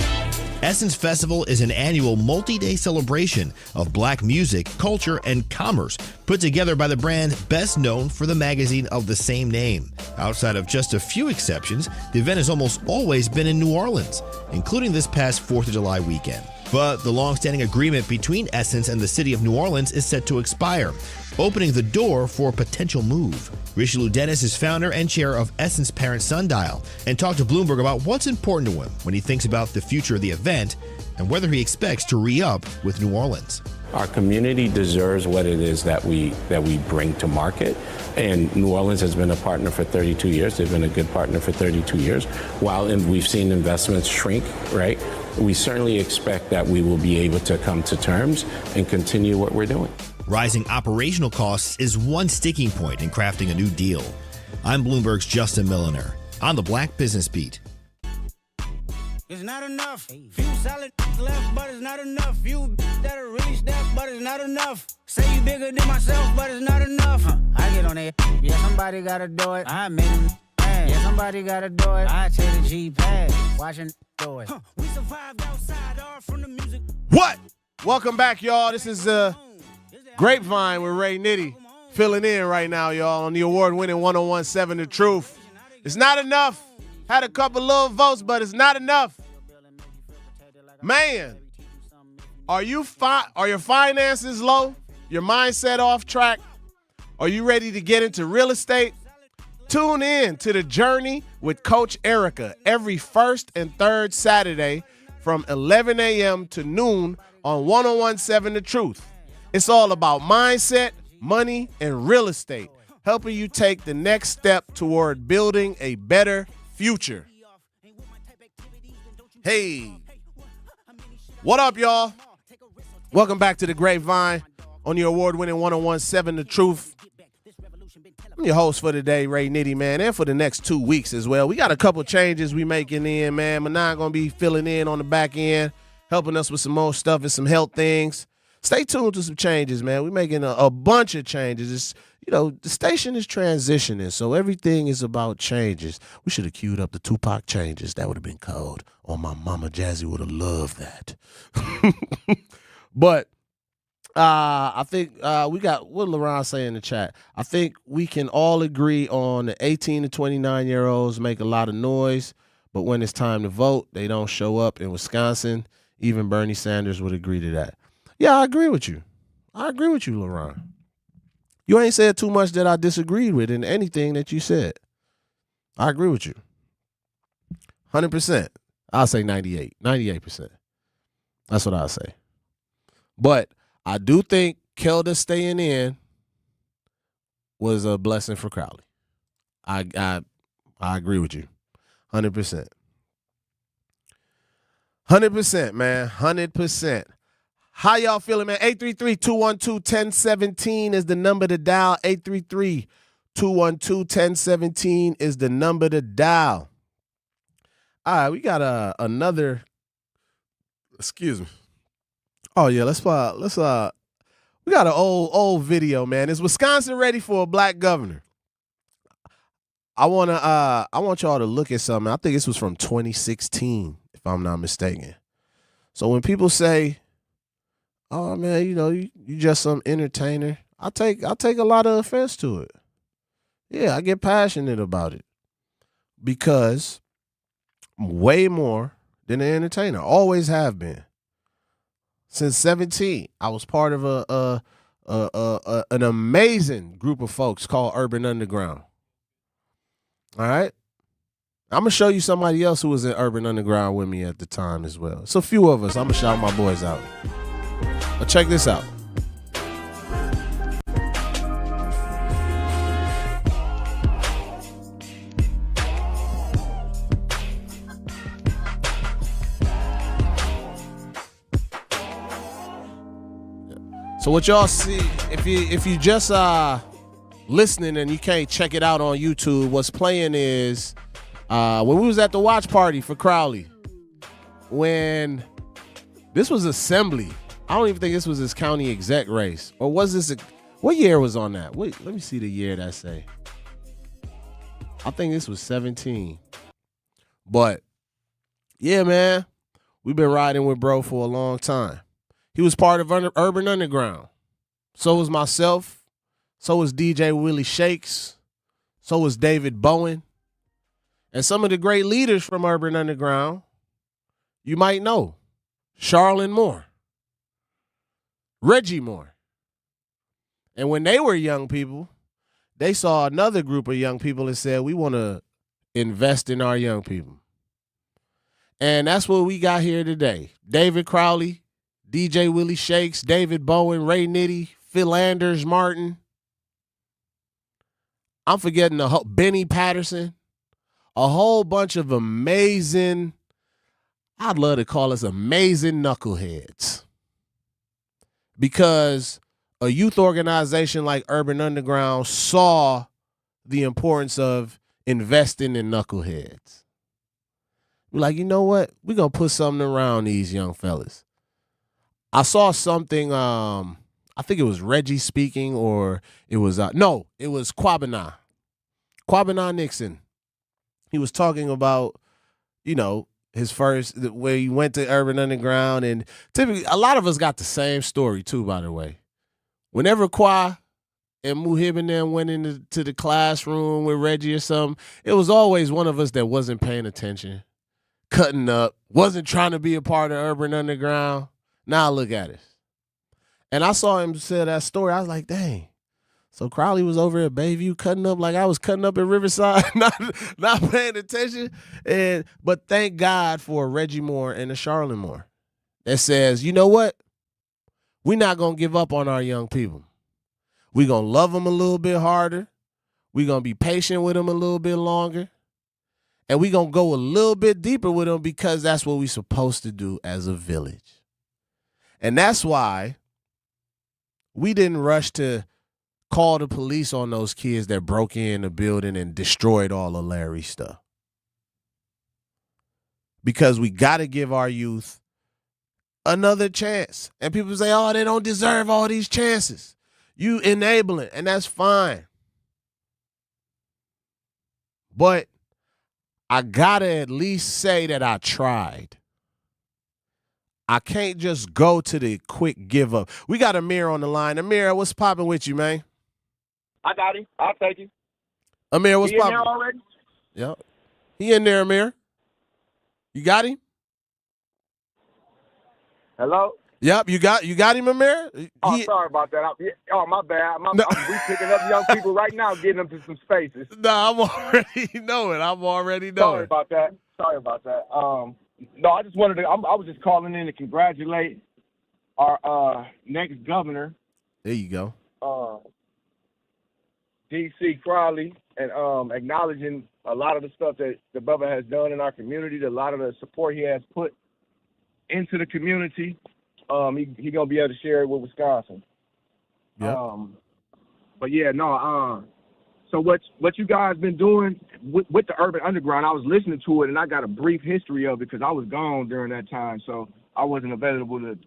Essence Festival is an annual multi-day celebration of black music, culture, and commerce put together by the brand best known for the magazine of the same name. Outside of just a few exceptions, the event has almost always been in New Orleans, including this past 4th of July weekend. But the long-standing agreement between Essence and the city of New Orleans is set to expire, opening the door for a potential move. Richelieu Dennis is founder and chair of Essence Parent Sundial and talked to Bloomberg about what's important to him when he thinks about the future of the event and whether he expects to re-up with New Orleans. Our community deserves what it is that we bring to market. And New Orleans has been a partner for 32 years. They've been a good partner for 32 years. While we've seen investments shrink, right? We certainly expect that we will be able to come to terms and continue what we're doing. Rising operational costs is one sticking point in crafting a new deal. I'm Bloomberg's Justin Milliner on the Black Business Beat. It's not enough. Few solid left, but it's not enough. Few that'll reach that, but it's not enough. Say you bigger than myself, but it's not enough. I get on it. Yeah, somebody gotta do it. I made him mad. Yeah, somebody gotta do it. I take the G-pad. Watching do it. We survived outside all from the music. What? Welcome back, y'all. This is Grapevine with Ray Nitty filling in right now, y'all, on the award-winning 101.7 The Truth. It's not enough. Had a couple little votes, but it's not enough. Man, are your finances low? Your mindset off track? Are you ready to get into real estate? Tune in to The Journey with Coach Erica every first and third Saturday from 11 a.m. to noon on 101.7 The Truth. It's all about mindset, money, and real estate, helping you take the next step toward building a better future. Hey, what up, y'all? Welcome back to the Grapevine on your award-winning 101.7 The Truth. I'm your host for today, Ray Nitty, man, and for the next 2 weeks as well. We got a couple changes we making in, man. Manon going to be filling in on the back end, helping us with some more stuff and some health things. Stay tuned to some changes, man. We're making a bunch of changes. It's, the station is transitioning, so everything is about changes. We should have queued up the Tupac changes. That would have been cold. Oh, my mama Jazzy would have loved that. But I think we got, what did LaRon say in the chat? I think we can all agree on the 18 to 29-year-olds make a lot of noise, but when it's time to vote, they don't show up in Wisconsin. Even Bernie Sanders would agree to that. Yeah, I agree with you. LaRon. You ain't said too much that I disagreed with in anything that you said. I agree with you. 100%. I'll say 98%. That's what I'll say. But I do think Kelda staying in was a blessing for Crowley. I agree with you. 100%. 100%, man. 100%. How y'all feeling, man? 833-212-1017 is the number to dial. 833-212-1017 is the number to dial. All right, we got another. Excuse me. Oh yeah, let's we got an old video, man. Is Wisconsin ready for a black governor? I want y'all to look at something. I think this was from 2016, if I'm not mistaken. So when people say, "Oh man, you just some entertainer," I take a lot of offense to it. Yeah, I get passionate about it because I'm way more than an entertainer. Always have been. Since 17, I was part of an amazing group of folks called Urban Underground. All right? I'm going to show you somebody else who was in Urban Underground with me at the time as well. It's a few of us. I'm going to shout my boys out. But check this out. So what y'all see, if you just listening and you can't check it out on YouTube, what's playing is when we was at the watch party for Crowley, when this was assembly. I don't even think this was his county exec race. Or was this what year was on that? Wait, let me see the year that say. I think this was 17. But yeah, man, we've been riding with bro for a long time. He was part of Urban Underground. So was myself. So was DJ Willie Shakes. So was David Bowen. And some of the great leaders from Urban Underground, you might know. Charlene Moore. Reggie Moore. And when they were young people, they saw another group of young people and said, we want to invest in our young people. And that's what we got here today. David Crowley, DJ Willie Shakes, David Bowen, Ray Nitty, Phil Anders Martin. I'm forgetting Benny Patterson. A whole bunch of amazing, I'd love to call us amazing knuckleheads. Because a youth organization like Urban Underground saw the importance of investing in knuckleheads. We're like, you know what? We're going to put something around these young fellas. I saw something, I think it was Reggie speaking, or it was, it was Kwabena Nixon. He was talking about, his first, where he went to Urban Underground, and typically, a lot of us got the same story too, by the way. Whenever Kwa and Muhib and them went into the classroom with Reggie or something, it was always one of us that wasn't paying attention, cutting up, wasn't trying to be a part of Urban Underground. Now look at it. And I saw him say that story. I was like, dang. So Crowley was over at Bayview cutting up like I was cutting up in Riverside, not paying attention. But thank God for Reggie Moore and the Charlene Moore that says, you know what? We're not going to give up on our young people. We're going to love them a little bit harder. We're going to be patient with them a little bit longer. And we're going to go a little bit deeper with them because that's what we're supposed to do as a village. And that's why we didn't rush to call the police on those kids that broke in the building and destroyed all of Larry's stuff. Because we got to give our youth another chance. And people say, oh, they don't deserve all these chances. You enable it, and that's fine. But I got to at least say that I tried. I can't just go to the quick give up. We got Amir on the line. Amir, what's popping with you, man? I got him. I'll take him. Amir, what's popping? He in there already? Yep. He in there, Amir. You got him? Hello? Yep, you got him, Amir? Sorry about that. My bad. We picking up young people right now, getting them to some spaces. No, I'm already knowing. Sorry about that. No, I just wanted to. I was just calling in to congratulate our next governor. There you go. D.C. Crowley, and acknowledging a lot of the stuff that the brother has done in our community, a lot of the support he has put into the community. He gonna be able to share it with Wisconsin. Yeah. But yeah, no. So what you guys been doing with the Urban Underground, I was listening to it, and I got a brief history of it because I was gone during that time, so I wasn't available to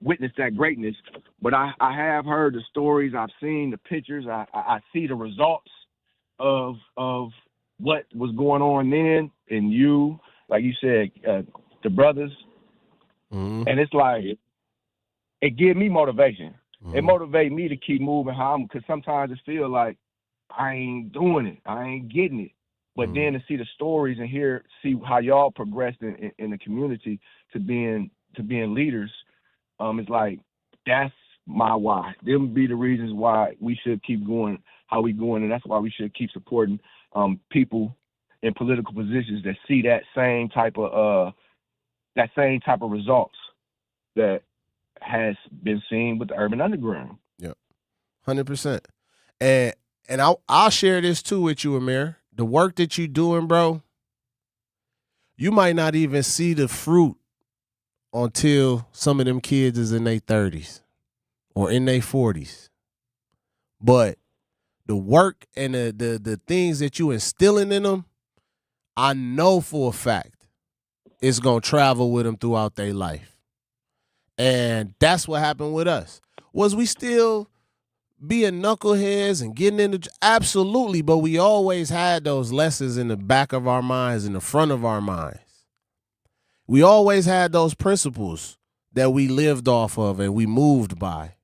witness that greatness. But I have heard the stories. I've seen the pictures. I see the results of what was going on then, and you, like you said, the brothers. Mm-hmm. And it's like, it gives me motivation. Mm-hmm. It motivates me to keep moving because sometimes it feels like I ain't doing it. I ain't getting it. But then to see the stories and see how y'all progressed in the community to being leaders, it's like, that's my why. Them be the reasons why we should keep going how we going, and that's why we should keep supporting people in political positions that see that same type of results that has been seen with the Urban Underground. Yep, 100%. And I'll share this too with you, Amir. The work that you doing, bro, you might not even see the fruit until some of them kids is in their 30s or in their 40s. But the work and the things that you instilling in them, I know for a fact it's going to travel with them throughout their life. And that's what happened with us. Was we still being knuckleheads and getting into, absolutely, but we always had those lessons in the back of our minds, in the front of our minds. We always had those principles that we lived off of and we moved by.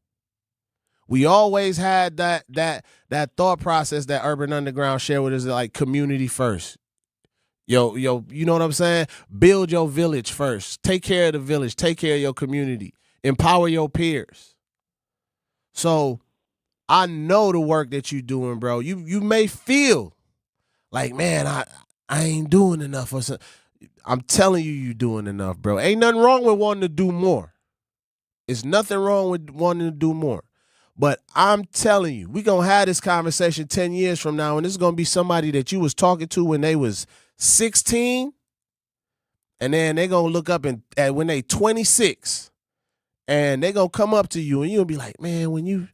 We always had that thought process that Urban Underground shared with us, like community first. Yo, you know what I'm saying? Build your village first. Take care of the village. Take care of your community. Empower your peers. So I know the work that you're doing, bro. You may feel like, man, I ain't doing enough or something. I'm telling you, you're doing enough, bro. Ain't nothing wrong with wanting to do more. It's nothing wrong with wanting to do more. But I'm telling you, we're going to have this conversation 10 years from now, and this is going to be somebody that you was talking to when they was 16, and then they're going to look up at when they 26, and they're going to come up to you, and you'll be like, man, when you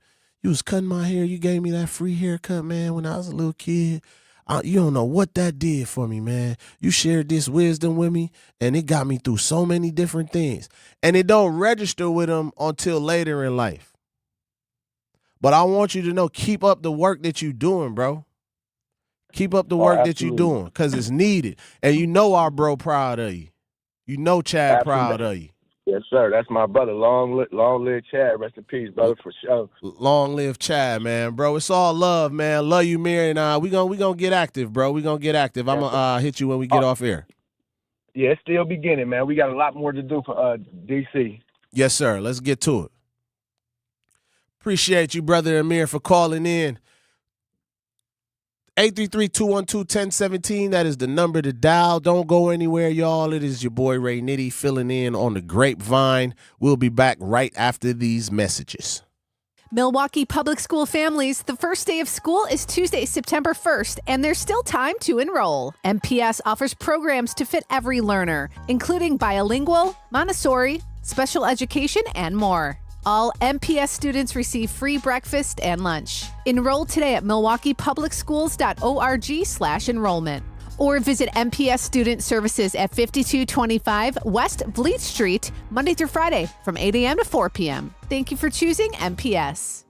was cutting my hair, you gave me that free haircut, man, when I was a little kid. You don't know what that did for me, man. You shared this wisdom with me, and it got me through so many different things. And it don't register with them until later in life. But I want you to know, keep up the work that you're doing, bro. Keep up the work that you're doing, because it's needed. And you know our bro proud of you. You know Chad proud of you. Yes, sir. That's my brother. Long live Chad. Rest in peace, brother, for sure. Long live Chad, man, bro. It's all love, man. Love you, Mir, and we gonna get active, bro. We gonna get active. I'm gonna hit you when we get off air. Yeah, it's still beginning, man. We got a lot more to do for DC. Yes, sir. Let's get to it. Appreciate you, brother Amir, for calling in. 833-212-1017. That is the number to dial. Don't go anywhere, y'all. It is your boy Ray Nitty filling in on the Grapevine. We'll be back right after these messages. Milwaukee Public School families, the first day of school is Tuesday, September 1st, and there's still time to enroll. MPS offers programs to fit every learner, including bilingual, Montessori, special education, and more. All MPS students receive free breakfast and lunch. Enroll today at milwaukeepublicsschools.org/enrollment or visit MPS Student Services at 5225 West Vliet Street, Monday through Friday from 8 a.m. to 4 p.m. Thank you for choosing MPS.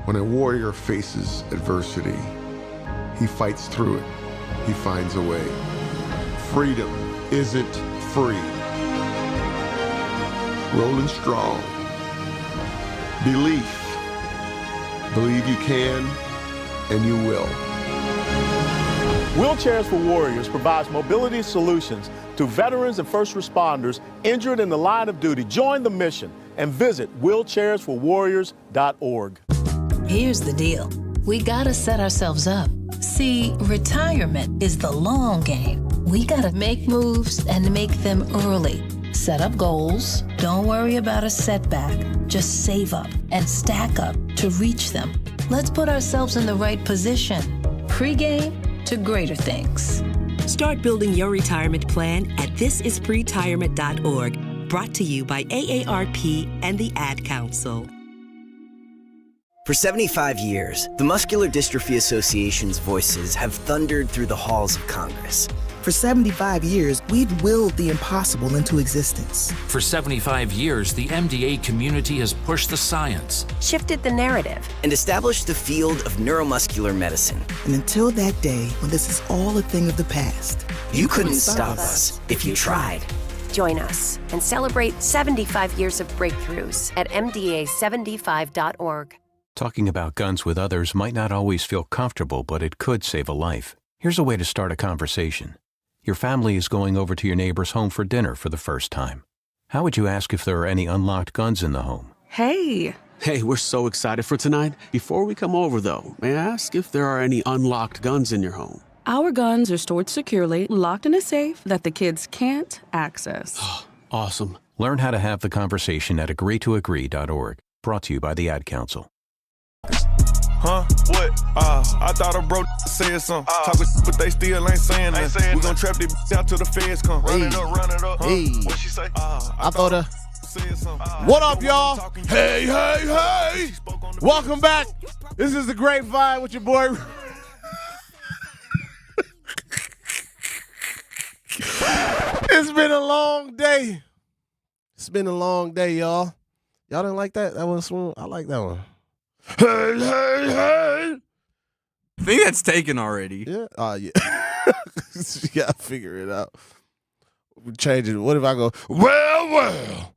When a warrior faces adversity, he fights through it. He finds a way. Freedom isn't free. Rolling strong. Belief. Believe you can, and you will. Wheelchairs for Warriors provides mobility solutions to veterans and first responders injured in the line of duty. Join the mission and visit wheelchairsforwarriors.org. Here's the deal. We gotta set ourselves up. See, retirement is the long game. We gotta make moves and make them early. Set up goals. Don't worry about a setback. Just save up and stack up to reach them. Let's put ourselves in the right position. Pre-game to greater things. Start building your retirement plan at thisispretirement.org. Brought to you by AARP and the Ad Council. For 75 years, the Muscular Dystrophy Association's voices have thundered through the halls of Congress. For 75 years, we've willed the impossible into existence. For 75 years, the MDA community has pushed the science, shifted the narrative, and established the field of neuromuscular medicine. And until that day when this is all a thing of the past, you couldn't stop us if you tried. Join us and celebrate 75 years of breakthroughs at MDA75.org. Talking about guns with others might not always feel comfortable, but it could save a life. Here's a way to start a conversation. Your family is going over to your neighbor's home for dinner for the first time. How would you ask if there are any unlocked guns in the home? Hey, we're so excited for tonight. Before we come over, though, may I ask if there are any unlocked guns in your home? Our guns are stored securely, locked in a safe that the kids can't access. Awesome. Learn how to have the conversation at agreetoagree.org. Brought to you by the Ad Council. Huh? What? I thought a bro said something. Talking but they still ain't saying that. We gon' trap this out till the feds come. Run it up. Huh? Hey. What she say? I thought what up, y'all? Hey. Welcome back. This is the Grapevine with your boy. It's been a long day. Y'all. Y'all didn't like that? That was smooth. I like that one. Hey. I think that's taken already. Yeah. Yeah. You gotta figure it out. Change it. What if I go, well?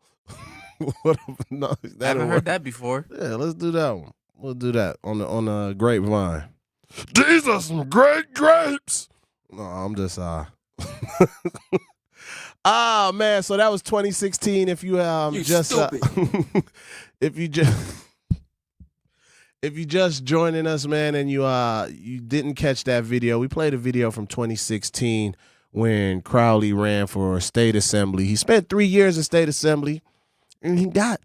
What if, no, I haven't heard that before. Yeah, let's do that one. We'll do that on the Grapevine. These are some great grapes. No, I'm just man, so that was 2016. If you just if you just joining us, man, and you didn't catch that video, we played a video from 2016 when Crowley ran for state assembly. He spent 3 years in state assembly, and he got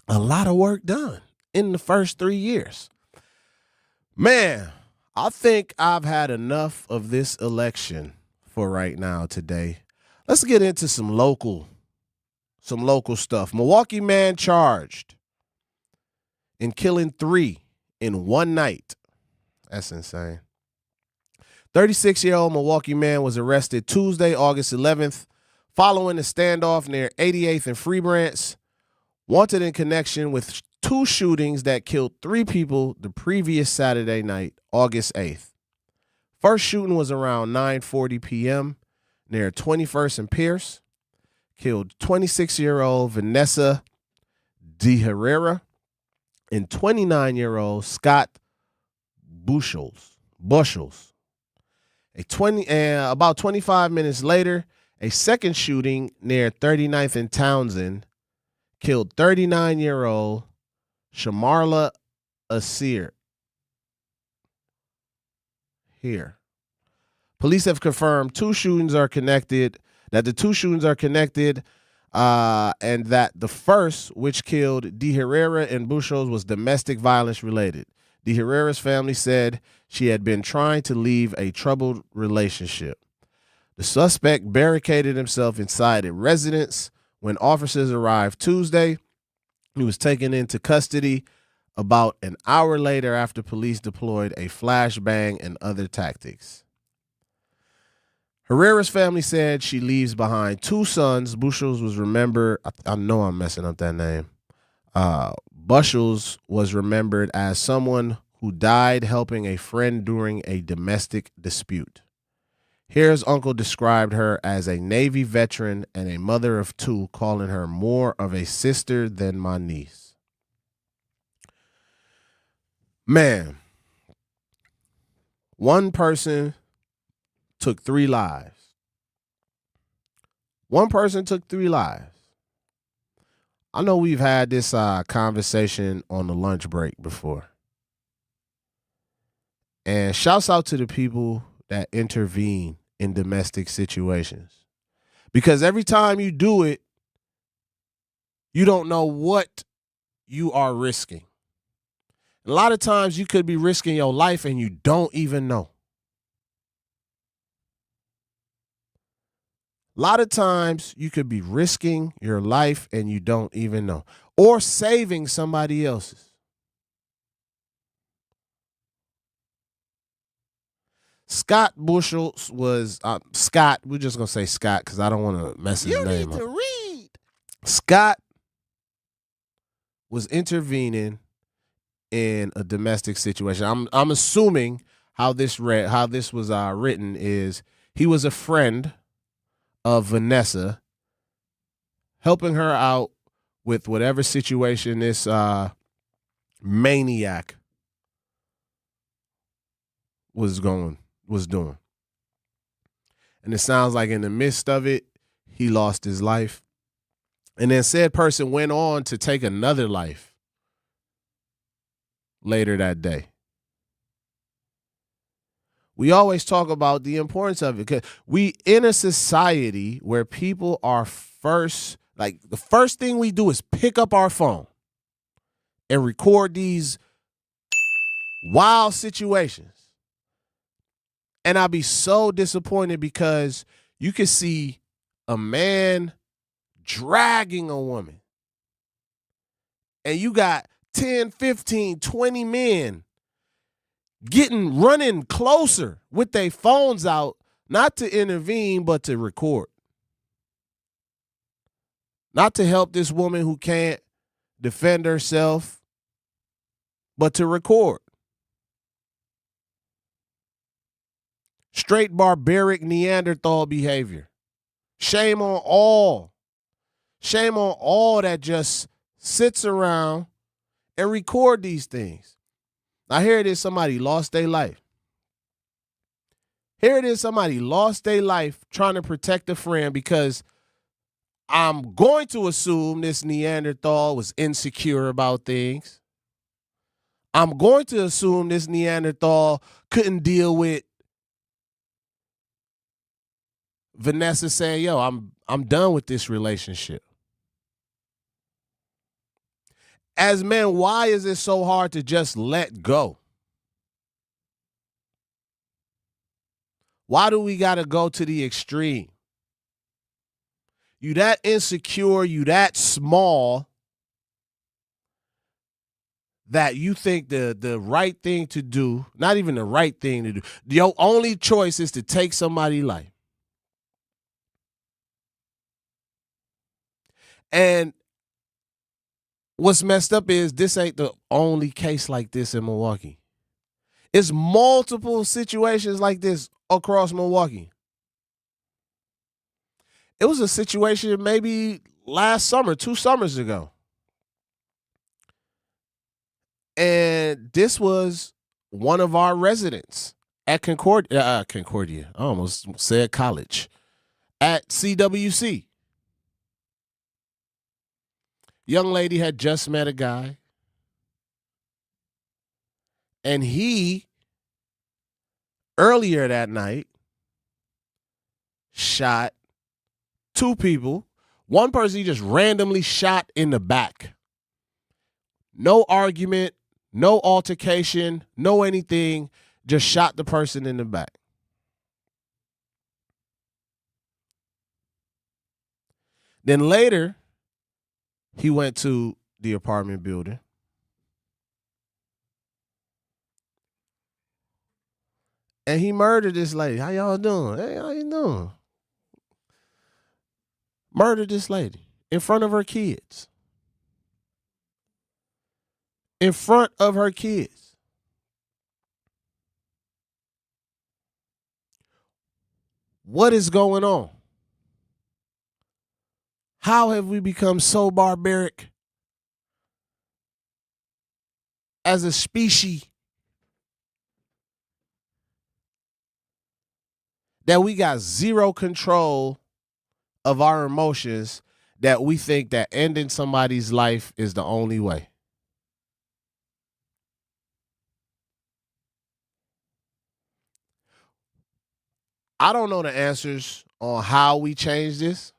a lot of work done in the first 3 years. Man, I think I've had enough of this election for right now today. Let's get into some local stuff. Milwaukee man charged in killing 3 in one night. That's insane. 36-year-old Milwaukee man was arrested Tuesday, August 11th, following a standoff near 88th and Free Branch, wanted in connection with 2 shootings that killed 3 people the previous Saturday night, August 8th. First shooting was around 9:40 p.m. near 21st and Pierce, killed 26-year-old Vanessa De Herrera and 29-year-old Scott Bushels. About 25 minutes later, a second shooting near 39th and Townsend killed 39-year-old Shamarla Asir. Here. Police have confirmed the two shootings are connected, and that the first, which killed De Herrera and Bushels, was domestic violence related. De Herrera's family said she had been trying to leave a troubled relationship. The suspect barricaded himself inside a residence when officers arrived Tuesday. He was taken into custody about an hour later after police deployed a flashbang and other tactics. Herrera's family said she leaves behind 2 sons. Bushels was remembered. I know I'm messing up that name. Bushels was remembered as someone who died helping a friend during a domestic dispute. Here's uncle described her as a Navy veteran and a mother of 2, calling her more of a sister than my niece. Man, one person took 3 lives. One person took 3 lives. I know we've had this conversation on the lunch break before. And shouts out to the people that intervene in domestic situations. Because every time you do it, you don't know what you are risking. A lot of times you could be risking your life and you don't even know. A lot of times you could be risking your life and you don't even know. Or saving somebody else's. Scott Bushel was Scott. We're just gonna say Scott because I don't want to mess his name up. You need to read. Scott was intervening in a domestic situation. I'm assuming how this was written is he was a friend of Vanessa, helping her out with whatever situation this maniac was doing. And it sounds like in the midst of it, he lost his life. And then said person went on to take another life later that day. We always talk about the importance of it because we in a society where people are the first thing we do is pick up our phone and record these wild situations. And I'll be so disappointed because you can see a man dragging a woman. And you got 10, 15, 20 men running closer with their phones out, not to intervene, but to record. Not to help this woman who can't defend herself, but to record. Straight barbaric Neanderthal behavior. Shame on all. Shame on all that just sits around and record these things. Now here it is, somebody lost their life. Here it is, somebody lost their life trying to protect a friend because I'm going to assume this Neanderthal was insecure about things. I'm going to assume this Neanderthal couldn't deal with Vanessa saying, yo, I'm done with this relationship. As men, why is it so hard to just let go? Why do we got to go to the extreme? You that insecure, you that small that you think the right thing to do, not even the right thing to do, your only choice is to take somebody's life. And what's messed up is this ain't the only case like this in Milwaukee. It's multiple situations like this across Milwaukee. It was a situation maybe last summer, 2 summers ago. And this was one of our residents at Concordia. I almost said college. At CWC. Young lady had just met a guy. And he, earlier that night, shot 2 people. One person he just randomly shot in the back. No argument, no altercation, no anything. Just shot the person in the back. Then later, he went to the apartment building. And he murdered this lady. How y'all doing? Hey, how you doing? Murdered this lady in front of her kids. In front of her kids. What is going on? How have we become so barbaric as a species that we got zero control of our emotions, that we think that ending somebody's life is the only way? I don't know the answers on how we change this,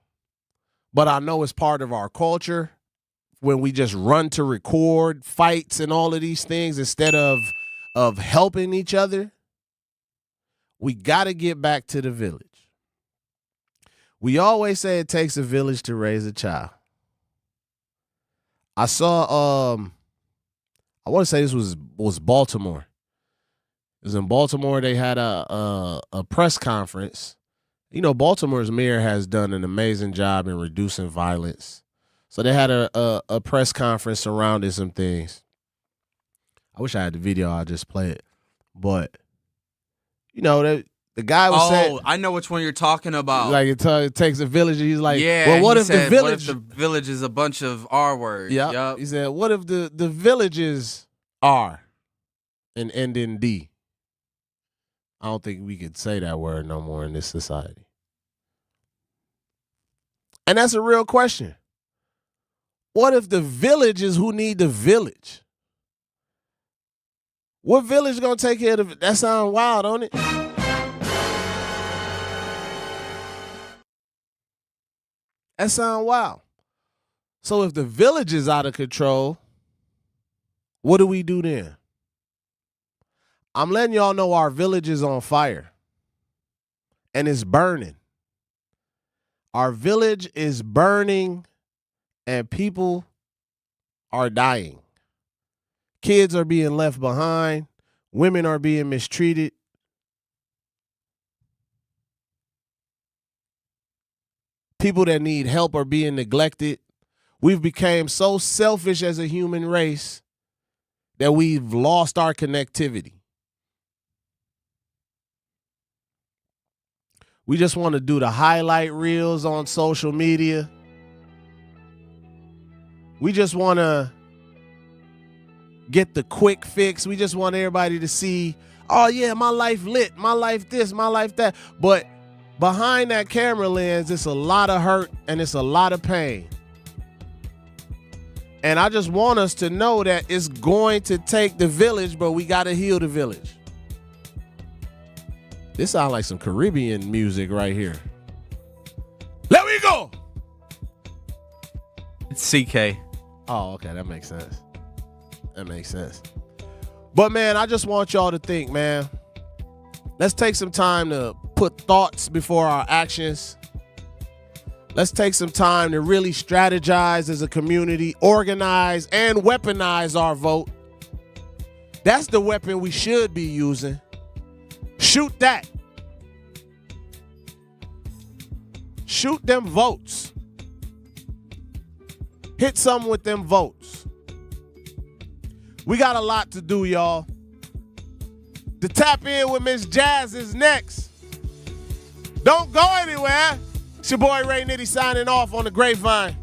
but I know it's part of our culture when we just run to record fights and all of these things instead of helping each other. We got to get back to the village. We always say it takes a village to raise a child. I saw, I want to say this was Baltimore. is in Baltimore. They had a press conference. You know, Baltimore's mayor has done an amazing job in reducing violence. So they had a press conference surrounding some things. I wish I had the video. I'll just play it. But, you know, the guy was saying. Oh, I know which one you're talking about. Like it takes a village. And he's like, yeah, well, what if said, the village? What if the village is a bunch of R words? Yep. He said, what if the villages are and end in D? I don't think we could say that word no more in this society. And that's a real question. What if the villages who need the village? What village gonna take care of that? Sound wild, don't it? That sound wild. So if the village is out of control, what do we do then? I'm letting y'all know our village is on fire. And it's burning. Our village is burning and people are dying. Kids are being left behind. Women are being mistreated. People that need help are being neglected. We've become so selfish as a human race that we've lost our connectivity. We just want to do the highlight reels on social media. We just want to get the quick fix. We just want everybody to see, oh yeah, my life lit, my life this, my life that. But behind that camera lens, it's a lot of hurt and it's a lot of pain. And I just want us to know that it's going to take the village, but we got to heal the village. This sounds like some Caribbean music right here. Let me go. It's CK. Oh, okay. That makes sense. That makes sense. But, man, I just want y'all to think, man. Let's take some time to put thoughts before our actions. Let's take some time to really strategize as a community, organize and weaponize our vote. That's the weapon we should be using. Shoot that. Shoot them votes. Hit something with them votes. We got a lot to do, y'all. The Tap In with Miss Jazz is next. Don't go anywhere. It's your boy Ray Nitty signing off on the Grapevine.